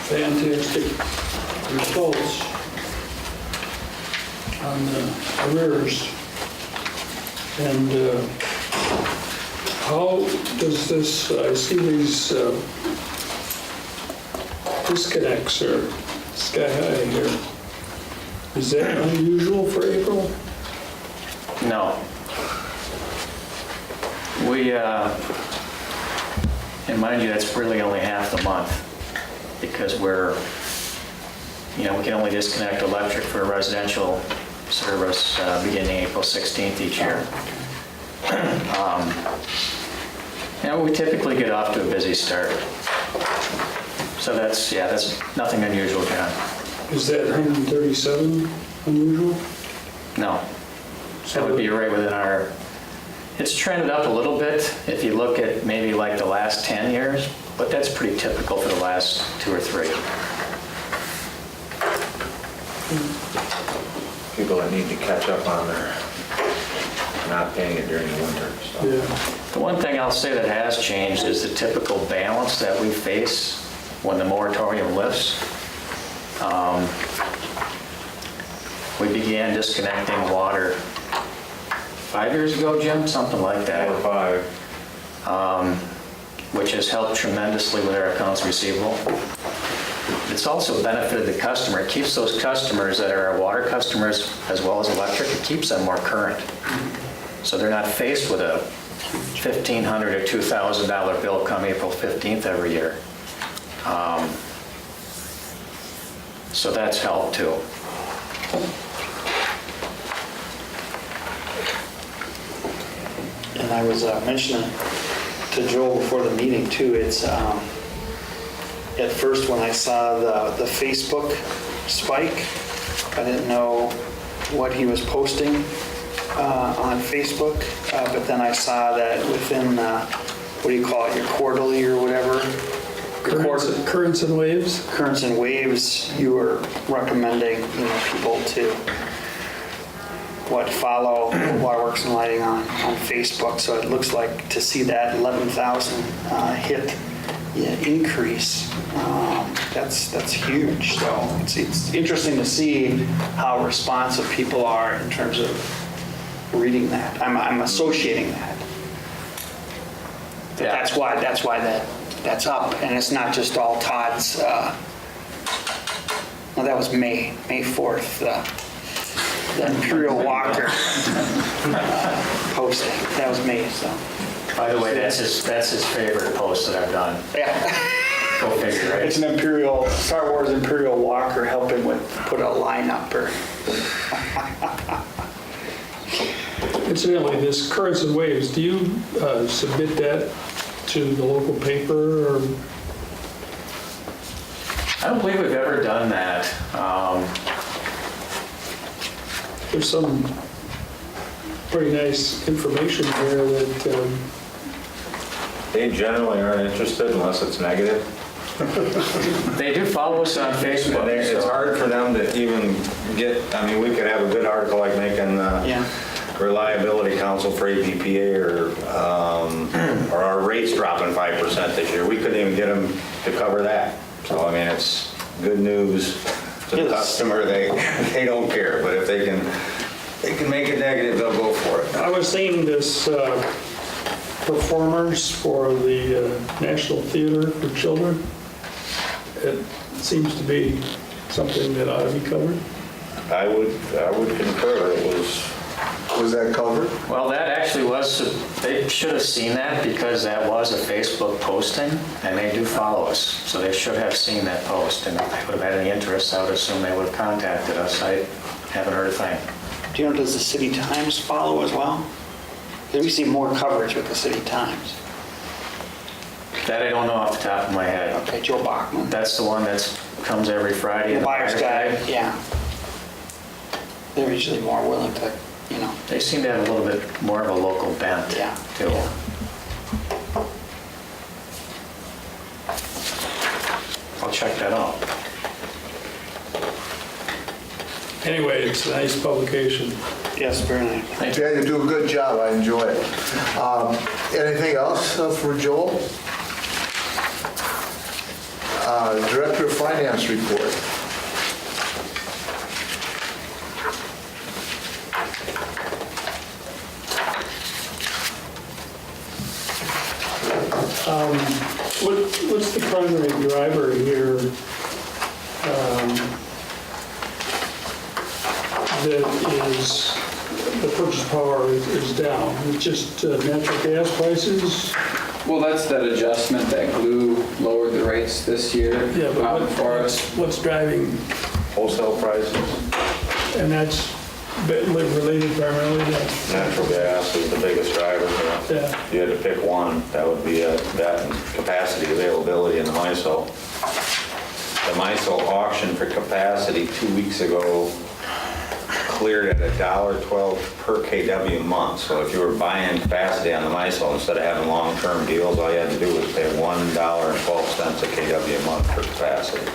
Fantastic results on the arrears. And how does this, I see these disconnects are sky high here. Is that unusual for April?
No. We, and mind you, that's really only half the month because we can only disconnect electric for residential service beginning April 16th each year. We typically get off to a busy start. So that's nothing unusual, John.
Is that 137 unusual?
No. That would be right within our, it's trended up a little bit if you look at maybe like the last 10 years, but that's pretty typical for the last 2 or 3.
people that need to catch up on their not paying it during the winter, so.
Yeah.
The one thing I'll say that has changed is the typical balance that we face when the moratorium lifts. We began disconnecting water 5 years ago, Jim, something like that.
4 or 5.
Which has helped tremendously with our accounts receivable. It's also benefited the customer. It keeps those customers that are our water customers as well as electric, it keeps them more current. So they're not faced with a $1,500 or $2,000 bill come April 15th every year. So that's helped too.
And I was mentioning to Joel before the meeting too, it's, at first when I saw the Facebook spike, I didn't know what he was posting on Facebook, but then I saw that within, what do you call it, your quarterly or whatever?
Currents and waves?
Currents and waves, you were recommending, people to follow Waterworks and Lighting on Facebook. So it looks like to see that 11,000 hit increase, that's huge. So it's interesting to see how responsive people are in terms of reading that. I'm associating that.
Yeah.
That's why that's up, and it's not just all Todd's. No, that was May 4th. The Imperial Walker posting. That was May. So.
By the way, that's his favorite post that I've done.
Yeah.
Go figure, right?
It's an Star Wars Imperial Walker helping put a line up or.
Incidentally, this currents and waves, do you submit that to the local paper? Or?
I don't believe we've ever done that.
There's some pretty nice information there that
They generally aren't interested unless it's negative.
They do follow us on Facebook.
And it's hard for them to even get, we could have a good article like making Reliability Council for APPA or our rates dropping 5% this year. We couldn't even get them to cover that. So, it's good news to the customer. They don't care, but if they can make it negative, they'll go for it.
I was seeing this performers for the National Theater for Children. It seems to be something that ought to be covered.
I would concur.
Was that covered?
Well, that actually was, they should have seen that because that was a Facebook posting, and they do follow us. So they should have seen that post, and if they would have had any interest, I would assume they would have contacted us. I haven't heard a thing.
Do you know, does the City Times follow as well? Because we see more coverage with the City Times.
That I don't know off the top of my head.
Okay, Joe Bachman.
That's the one that comes every Friday.
The
in
Buyer's Guide, yeah. They're usually more willing to,
They seem to have a little bit more of a local bent,
Yeah.
too.
Yeah.
I'll check that out.
Anyway, it's a nice publication.
Yes, very nice.
Yeah, you do a good job. I enjoy it. Anything else for Joel? Director of Finance report.
What's the primary driver here that is the purchase power is down? It's just natural gas prices?
Well, that's that adjustment that glue lowered the rates this year
Yeah, but
for us.
what's driving?
Wholesale prices,
And that's related primarily to
natural gas is the biggest driver.
Yeah.
If you had to pick one, that would be that and capacity availability in the MISO. The MISO auction for capacity 2 weeks ago cleared at $1.12 per kW a month. So if you were buying capacity on the MISO, instead of having long-term deals, all you had to do was pay $1.12 a kW a month for capacity.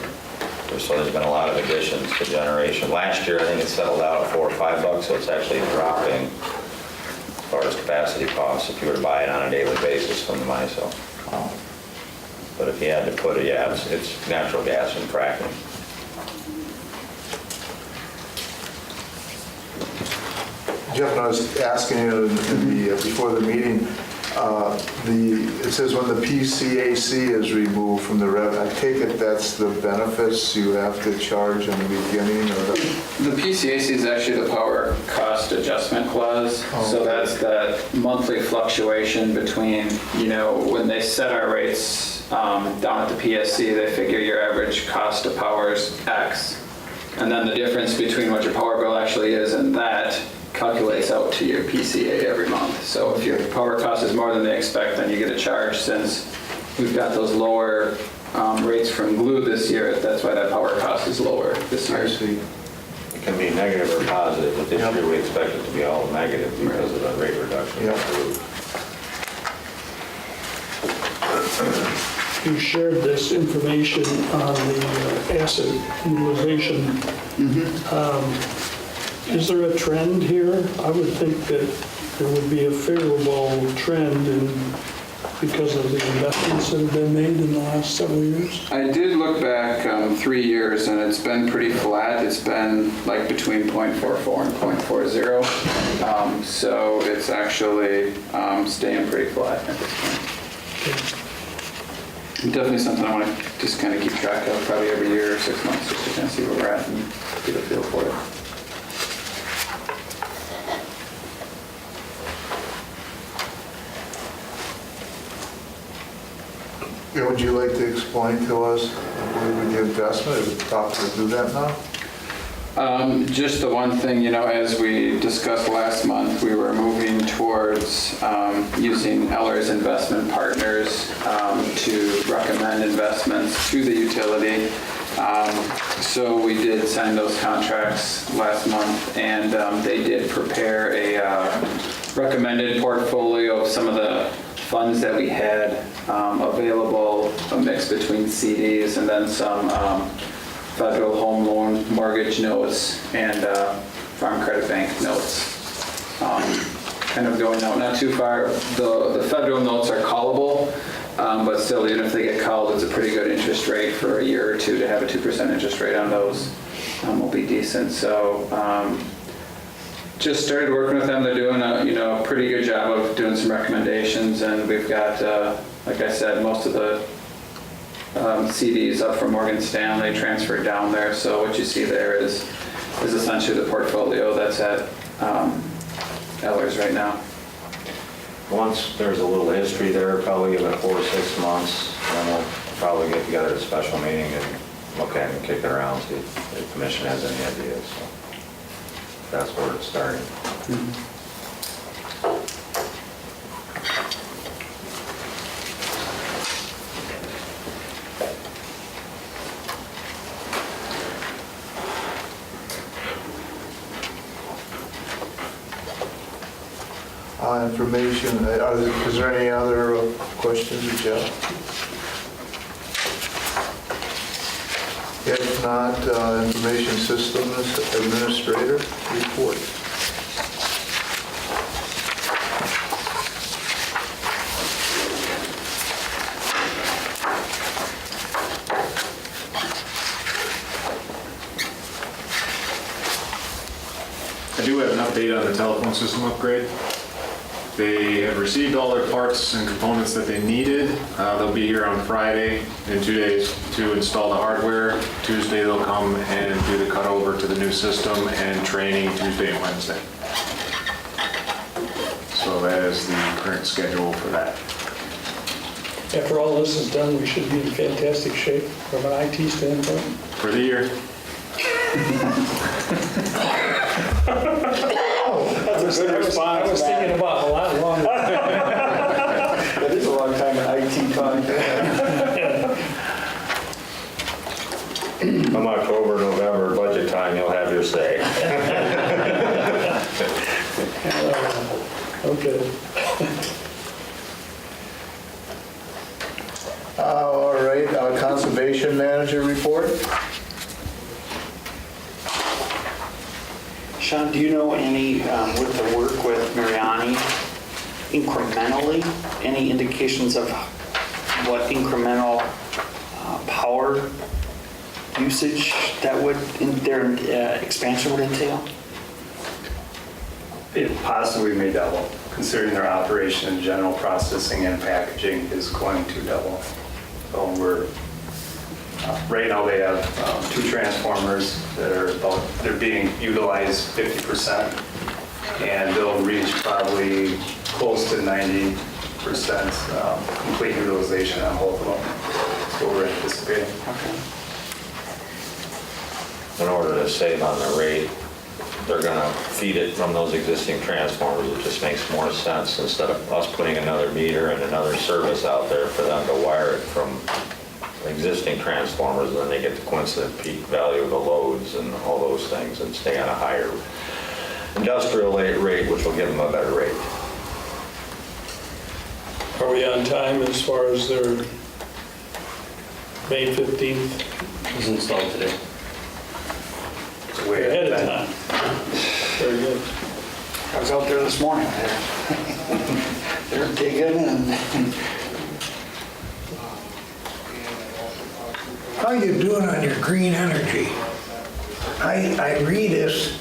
factor, so there's been a lot of additions to generation. Last year, I think it settled out at $4 or $5, so it's actually dropping as far as capacity costs if you were to buy it on a daily basis from the MISO. But if you had to put it, yeah, it's natural gas and fracking.
Jeff, and I was asking you before the meeting, it says when the PCAC is removed from the rev, I take it that's the benefits you have to charge in the beginning, or
The PCAC is actually the power cost adjustment clause. So that's that monthly fluctuation between, when they set our rates down at the PSC, they figure your average cost of power is X. And then the difference between what your power bill actually is and that calculates out to your PCA every month. So if your power cost is more than they expect, then you get a charge. Since we've got those lower rates from glue this year, that's why that power cost is lower this year.
I see.
It can be negative or positive, but this year we expect it to be all negative because of the rate reduction.
You shared this information on the asset utilization. Is there a trend here? I would think that there would be a favorable trend because of the investments that have been made in the last several years.
I did look back 3 years, and it's been pretty flat. It's been like between 0.44 and 0.40. So it's actually staying pretty flat at this point. Definitely something I want to just kind of keep track of probably every year or 6 months, just to kind of see where we're at and get a feel for it.
Would you like to explain to us the investment? Is it possible to do that now?
Just the one thing, as we discussed last month, we were moving towards using Eller's Investment Partners to recommend investments to the utility. So we did sign those contracts last month, and they did prepare a recommended portfolio of some of the funds that we had available, a mix between CDs and then some federal home loan mortgage notes and farm credit bank notes. Kind of going out not too far. The federal notes are callable, but still, even if they get called, it's a pretty good interest rate for a year or two. To have a 2% interest rate on those will be decent. So just started working with them. They're doing a pretty good job of doing some recommendations, and we've got, like I said, most of the CDs up from Morgan Stanley transferred down there. So what you see there is essentially the portfolio that's at Eller's right now.
Once there's a little history there, probably give it 4 to 6 months, and we'll probably get together at a special meeting and look at it and kick it around, see if the commission has any ideas. So that's where it's starting.
Information, is there any other questions, Jeff? If not, Information Systems Administrator report.
I do have an update on the telephone system upgrade. They have received all their parts and components that they needed. They'll be here on Friday in 2 days to install the hardware. Tuesday they'll come and do the cutover to the new system and training Tuesday and Wednesday. So that is the current schedule for that.
After all this is done, we should be in fantastic shape from an IT standpoint.
For the year.
That's a good response.
I was thinking about a lot longer.
That is a long time in IT talk.
Come October, November, budget time, you'll have your say.
Okay.
All right, Conservation Manager report.
Sean, do you know any, with the work with Mariani, incrementally, any indications of what incremental power usage that would, in their expansion would entail?
It possibly may double, considering their operation in general processing and packaging is going to double. So right now they have 2 transformers that they're being utilized 50%, and they'll reach probably close to 90% complete utilization on both of them. That's what we're anticipating.
In order to save on the rate, they're gonna feed it from those existing transformers. It just makes more sense instead of us putting another meter and another service out there for them to wire it from existing transformers, and then they get the coincident peak value of the loads and all those things and stay on a higher industrial rate, which will give them a better rate.
Are we on time as far as their May 15th?
It was installed today.
Way ahead of time. Very good.
I was out there this morning. They're digging and.
How you doing on your green energy? I read this,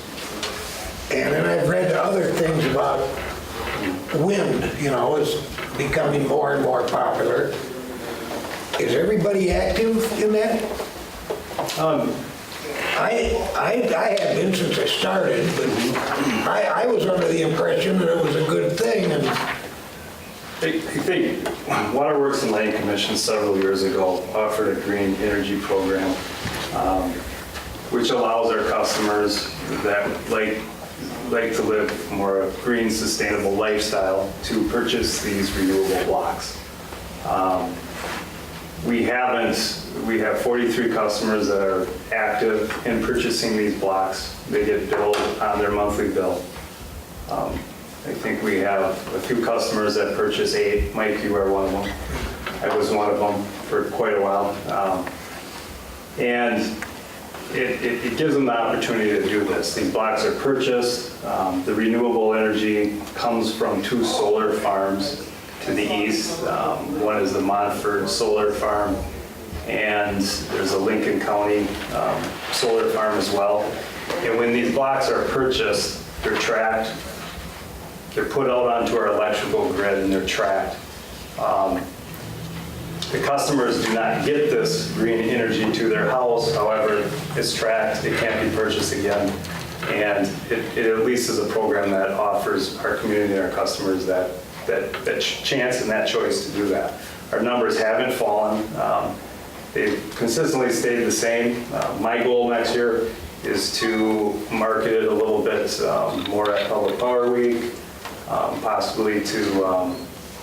and then I've read other things about wind, is becoming more and more popular. Is everybody active in that? I have been since I started, but I was under the impression that it was a good thing. And
I think Waterworks and Lighting Commission several years ago offered a green energy program, which allows our customers that like to live more a green, sustainable lifestyle to purchase these renewable blocks. We have 43 customers that are active in purchasing these blocks. They get billed on their monthly bill. I think we have a few customers that purchase 8. Mike, you are one of them. I was one of them for quite a while. And it gives them the opportunity to do this. These blocks are purchased. The renewable energy comes from 2 solar farms to the east. One is the Montford Solar Farm, and there's a Lincoln County solar farm as well. And when these blocks are purchased, they're tracked. They're put out onto our electrical grid and they're tracked. The customers do not get this green energy to their house. However, it's tracked. It can't be purchased again. And it at least is a program that offers our community and our customers that chance and that choice to do that. Our numbers haven't fallen. They've consistently stayed the same. My goal next year is to market it a little bit more at Public Power Week, possibly to,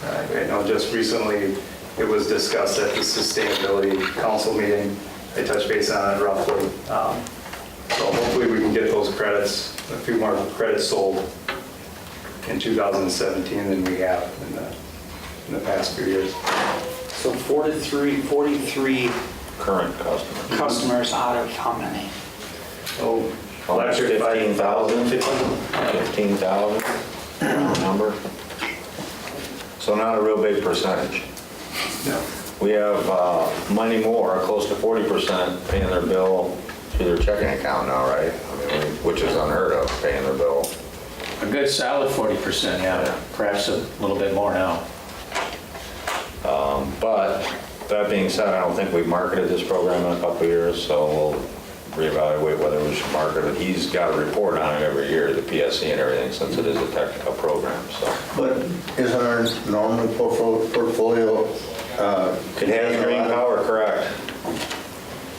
I know just recently it was discussed at the Sustainability Council meeting. I touched base on it roughly. So hopefully we can get those credits, a few more credits sold in 2017 than we have in the past few years.
So 43
Current
customers out of how many?
Oh,
Almost
electric
15,000. 15,000 number. So not a real big percentage.
No.
We have many more, close to 40% paying their bill through their checking account now, right? I mean, which is unheard of, paying their bill.
A good solid 40%, yeah. Perhaps a little bit more now.
But that being said, I don't think we've marketed this program in a couple of years, so we'll reevaluate whether we should market it. He's got a report on it every year, the PSC and everything, since it is a technical program, so.
But isn't our normal portfolio?
It has green power, correct.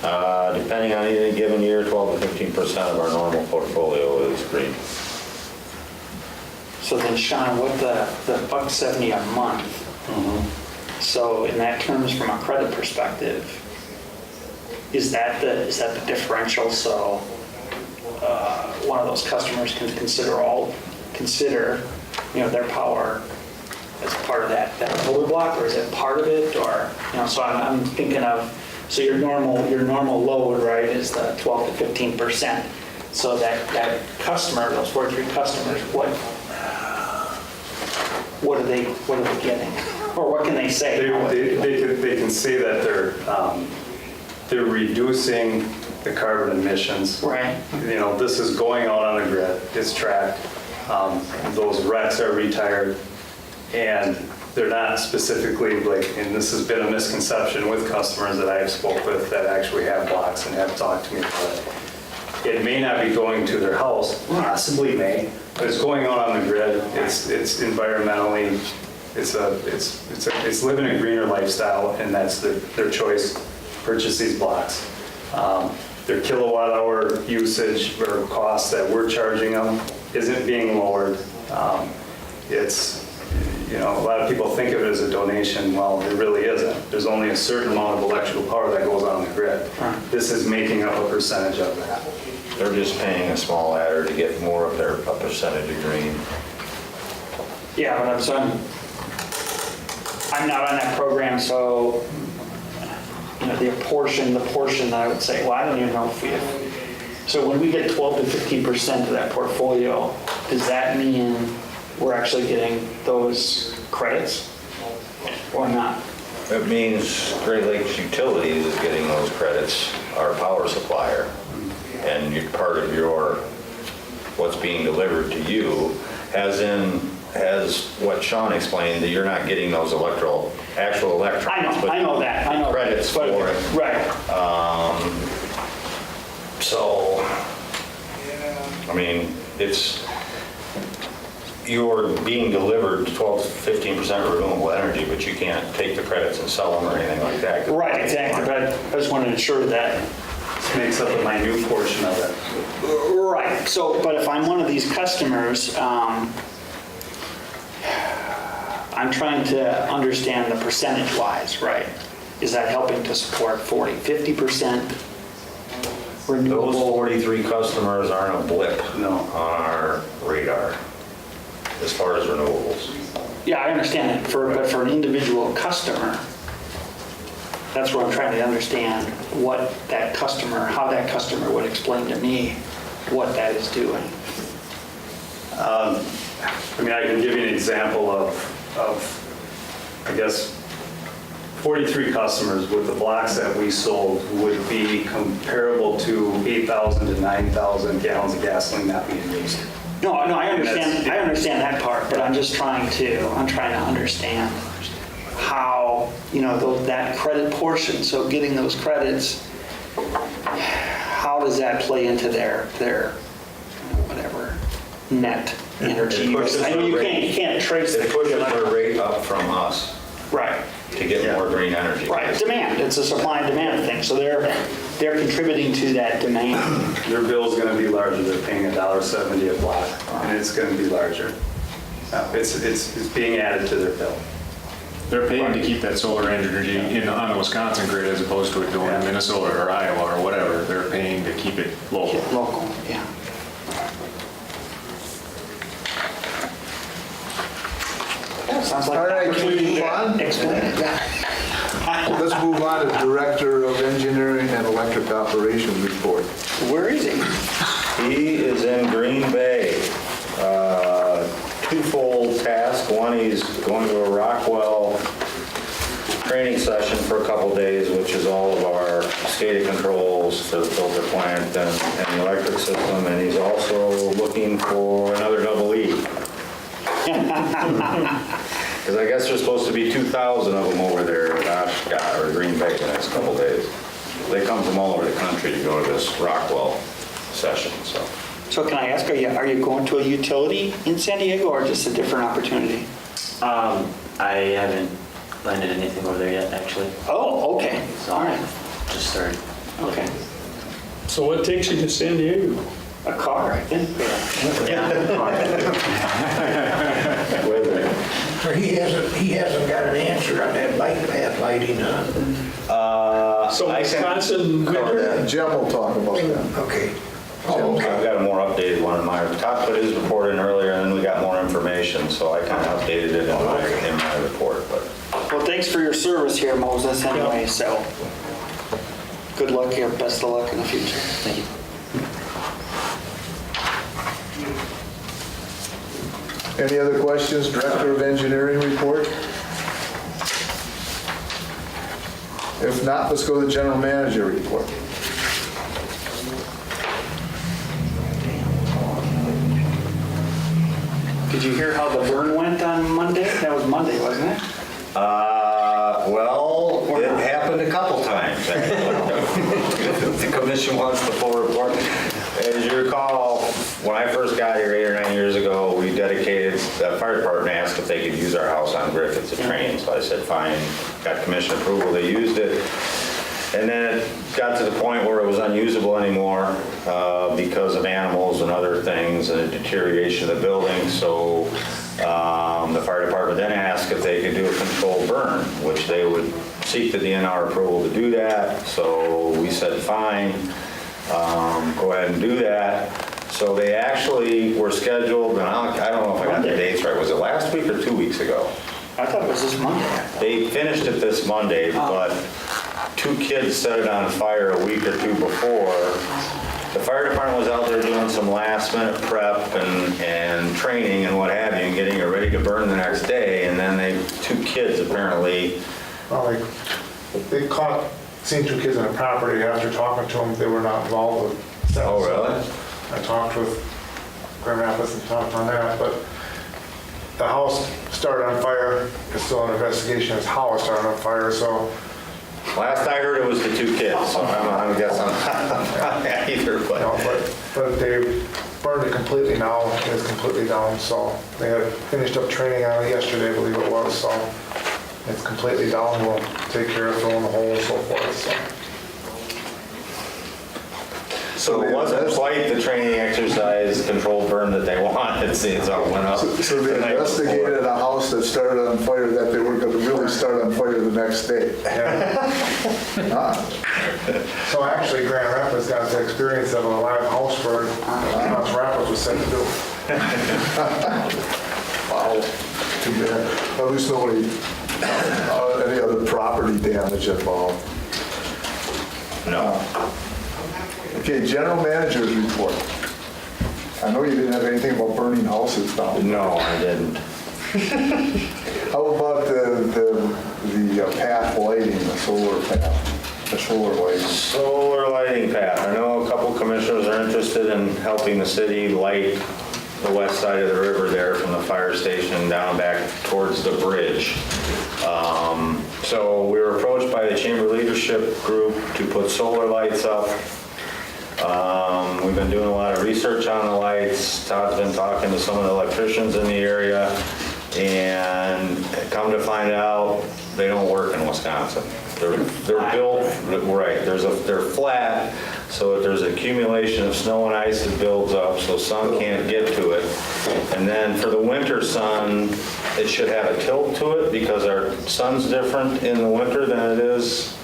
Depending on any given year, 12 to 15% of our normal portfolio is green.
So then, Sean, what the $1.70 a month? So in that terms, from a credit perspective, is that the differential? So one of those customers can consider their power as part of that solar block, or is it part of it, or So I'm thinking of, so your normal load, right, is the 12 to 15%. So that customer, those 43 customers, what are they getting? Or what can they say?
They can say that they're reducing the carbon emissions.
Right.
You know, this is going out on the grid, it's tracked. Those RECs are retired, and they're not specifically like, and this has been a misconception with customers that I've spoke with that actually have blocks and have talked to me about it. It may not be going to their house, possibly may, but it's going out on the grid. It's environmentally, it's living a greener lifestyle, and that's their choice. Purchase these blocks. Their kilowatt hour usage or cost that we're charging them isn't being lowered. It's, you know, a lot of people think of it as a donation. Well, it really isn't. There's only a certain amount of electrical power that goes on the grid. This is making up a percentage of that.
They're just paying a small adder to get more of a percentage of green.
Yeah, but I'm not on that program, so you know, the portion that I would say, well, I don't even know if we have. So when we get 12 to 15% of that portfolio, does that mean we're actually getting those credits or not?
It means Great Lakes Utilities is getting those credits, our power supplier. And part of what's being delivered to you, as what Sean explained, that you're not getting those actual electrons.
I know that.
Credits for it.
Right.
So, I mean, you're being delivered 12 to 15% renewable energy, but you can't take the credits and sell them or anything like that.
Right, exactly. But I just want to ensure that
Makes up a minute portion of it.
right. So, but if I'm one of these customers, I'm trying to understand the percentage-wise, right? Is that helping to support 40, 50% renewable?
Those 43 customers aren't a blip on our radar as far as renewables.
Yeah, I understand that. But for an individual customer, that's where I'm trying to understand how that customer would explain to me what that is doing.
I mean, I can give you an example of I guess, 43 customers with the blocks that we sold would be comparable to 8,000 to 9,000 gallons of gasoline not being used.
No, I understand. I understand that part, but I'm trying to understand how, you know, that credit portion. So getting those credits, how does that play into their whatever net energy use? I know you can't trace
it. It pushes their rate up from us.
Right.
To get more green energy.
Right. Demand. It's a supply and demand thing. So they're contributing to that demand.
Their bill's going to be larger. They're paying $1.70 a block, and it's going to be larger. It's being added to their bill.
They're paying to keep that solar energy on the Wisconsin grid as opposed to it going to Minnesota or Iowa or whatever. They're paying to keep it local.
Local, yeah. Yeah, sounds like
All right, can we move on?
Explain it.
Let's move on to Director of Engineering and Electric Operations report.
Where is he?
He is in Green Bay. Twofold task. One, he's going to a Rockwell training session for a couple days, which is all of our SCADA controls for the filter plant and the electric system. And he's also looking for another double E. Because I guess there's supposed to be 2,000 of them over there at Oshkosh or Green Bay the next couple days. They come from all over the country to go to this Rockwell session.
So can I ask, are you going to a utility in San Diego or just a different opportunity?
I haven't landed anything over there yet, actually.
Oh, okay.
So
All right.
just started.
Okay.
So what takes you to San Diego?
A car, I think.
Or he hasn't got an answer on that bike path lighting, huh?
So Wisconsin winter?
Jim will talk about that.
Okay.
I've got a more updated one in my, Todd put his report in earlier and then we got more information, so I kind of updated it in my report. But
Well, thanks for your service here, Moses, anyway, so good luck here, best of luck in the future.
Thank you.
Any other questions? Director of Engineering report? If not, let's go to the General Manager report.
Did you hear how the burn went on Monday? That was Monday, wasn't it?
Well, it happened a couple times. If the commission wants the full report. As you recall, when I first got here 8 or 9 years ago, we dedicated, the fire department asked if they could use our house on Griffiths to train. So I said, fine, got commission approval, they used it. And then it got to the point where it was unusable anymore because of animals and other things and the deterioration of the building. So the fire department then asked if they could do a controlled burn, which they would seek the DNR approval to do that. So we said, fine, go ahead and do that. So they actually were scheduled, and I don't know if I got the dates right. Was it last week or 2 weeks ago?
I thought it was this Monday.
They finished it this Monday, but 2 kids set it on fire a week or 2 before. The fire department was out there doing some last minute prep and training and what have you, and getting it ready to burn the next day. And then 2 kids apparently.
Well, they caught seeing 2 kids on a property. After talking to them, they were not involved with sex.
Oh, really?
I talked with Grand Rapids and talked on that, but the house started on fire. It's still an investigation as how it started on fire, so.
Last I heard it was the 2 kids, so I guess I'm not either. But.
No, but they burned it completely now. It's completely down, so they had finished up training on it yesterday, I believe it was, so it's completely down. We'll take care of filling the hole and so forth, so.
So it wasn't quite the training exercise controlled burn that they wanted. It's all went up.
So they investigated a house that started on fire that they were going to really start on fire the next day.
So actually, Grand Rapids got the experience of a live house burn. Grand Rapids was sent to do.
Wow. Too bad. At least nobody, any other property damage involved.
No.
Okay, General Manager's report. I know you didn't have anything about burning houses down.
No, I didn't.
How about the path lighting, the solar path, the solar lighting?
Solar lighting path. I know a couple commissioners are interested in helping the city light the west side of the river there from the fire station down back towards the bridge. So we were approached by the Chamber Leadership Group to put solar lights up. We've been doing a lot of research on the lights. Todd's been talking to some of the electricians in the area, and come to find out they don't work in Wisconsin. They're built right. They're flat, so if there's accumulation of snow and ice that builds up, so sun can't get to it. And then for the winter sun, it should have a tilt to it because our sun's different in the winter than it is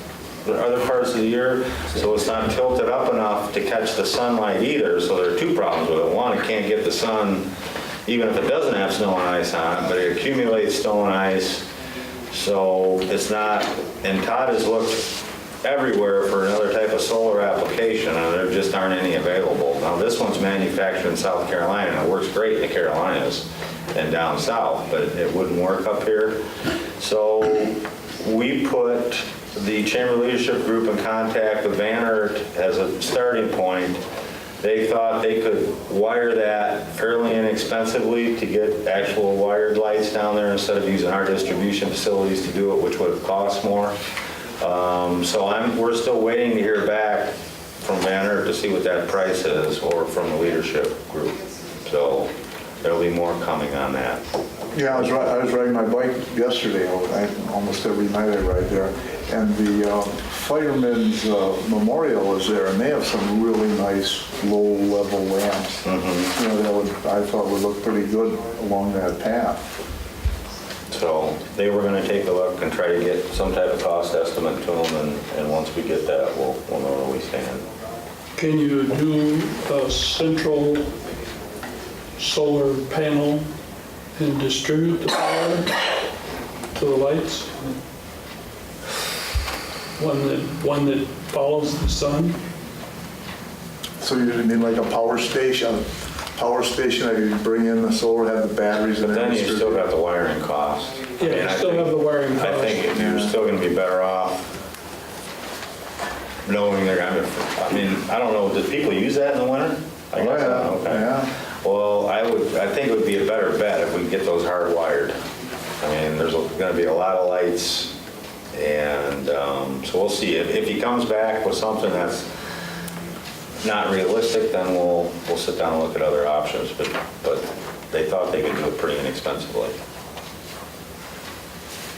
the other parts of the year, so it's not tilted up enough to catch the sunlight either. So there are 2 problems with it. One, it can't get the sun even if it doesn't have snow and ice on it, but it accumulates snow and ice. So it's not, and Todd has looked everywhere for another type of solar application, and there just aren't any available. Now this one's manufactured in South Carolina, and it works great in the Carolinas and down south, but it wouldn't work up here. So we put the Chamber Leadership Group in contact with Van Aert as a starting point. They thought they could wire that fairly inexpensively to get actual wired lights down there instead of using our distribution facilities to do it, which would have cost more. So we're still waiting to hear back from Van Aert to see what that price is, or from the leadership group. So there'll be more coming on that.
Yeah, I was riding my bike yesterday. Almost every night I ride there. And the Firemen's Memorial is there, and they have some really nice low-level lamps. Mm-hmm. You know, I thought would look pretty good along that path.
So they were going to take a look and try to get some type of cost estimate to them, and once we get that, we'll know where we stand.
Can you do a central solar panel and distribute the power to the lights? One that follows the sun?
So you mean like a power station? power station, I could bring in the solar, have the batteries and
But then
everything.
you still got the wiring cost.
Yeah,
And
you
I
still
think-
have the wiring
I
cost.
think you're still gonna be better off knowing they're gonna, I mean, I don't know, do people use that in the winter? I guess
yeah,
not, okay.
yeah.
Well, I think it would be a better bet if we can get those hardwired. I mean, there's gonna be a lot of lights, and so we'll see. If he comes back with something that's not realistic, then we'll sit down and look at other options, but they thought they could do it pretty inexpensively.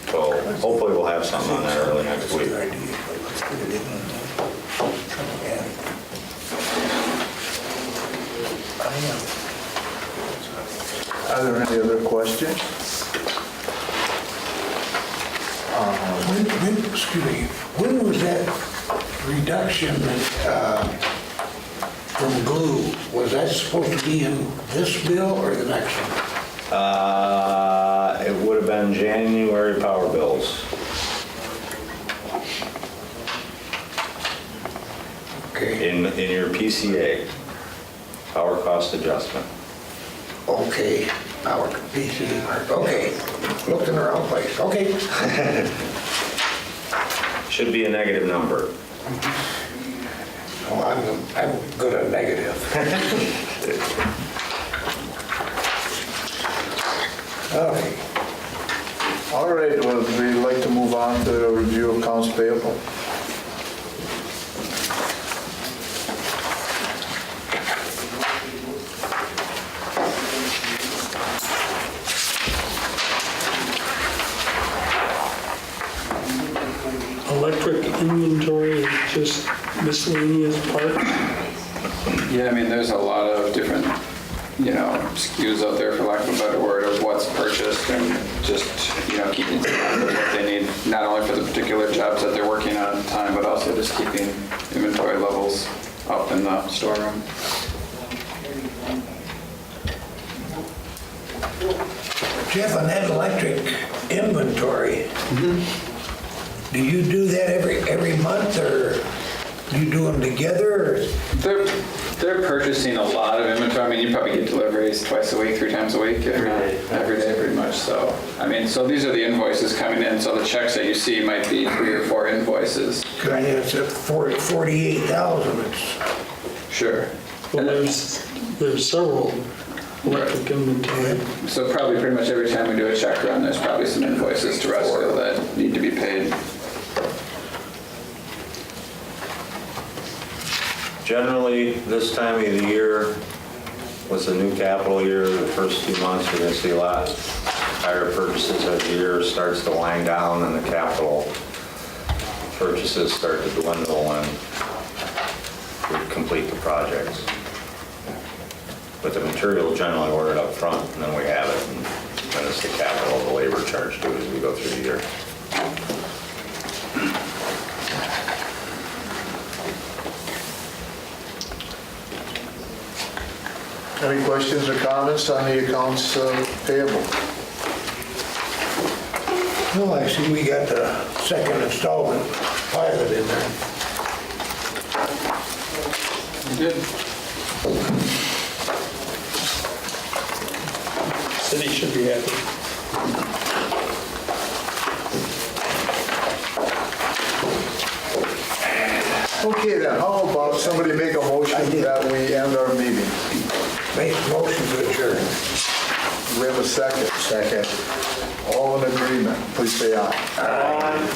So hopefully we'll have something on that early next week.
Are there any other questions?
Excuse me, when was that reduction from glue? Was that supposed to be in this bill or the next one?
It would have been January power bills.
Okay,
In your PCA, power cost adjustment.
okay, our PC, okay, looked in the wrong place, okay.
Should be a negative number.
Well, I'm good at negative. Okay.
All right, well, we'd like to move on to the review of accounts payable.
Electric inventory is just miscellaneous parts.
Yeah, I mean, there's a lot of different, SKUs out there, for lack of a better word, of what's purchased and just, keeping track of what they need, not only for the particular jobs that they're working on at the time, but also just keeping inventory levels up in the storeroom.
Jeff, on that electric inventory, do you do that every month, or do you do them together? Or?
They're purchasing a lot of inventory. I mean, you probably get deliveries twice a week, 3 times a week, every day pretty much. So, so these are the invoices coming in. So the checks that you see might be 3 or 4 invoices.
Because it's at 48,000. It's
Sure.
Well, there's several electric inventory.
So probably pretty much every time we do a check run, there's probably some invoices to Resco that need to be paid.
Generally, this time of the year, with the new capital year, the first few months, we're going to see a lot higher purchases as the year starts to wind down and the capital purchases start to dwindle and we complete the projects. But the material generally ordered up front, and then we have it, and then it's the capital, the labor charge too as we go through the year.
Any questions or comments on the accounts payable?
No, I see we got the second installment pilot in there.
Good.
City should be happy.
Okay then, how about somebody make a motion that we end our meeting?
Make a motion to adjourn.
We have a second. Second. All in agreement, please say aye.
Aye.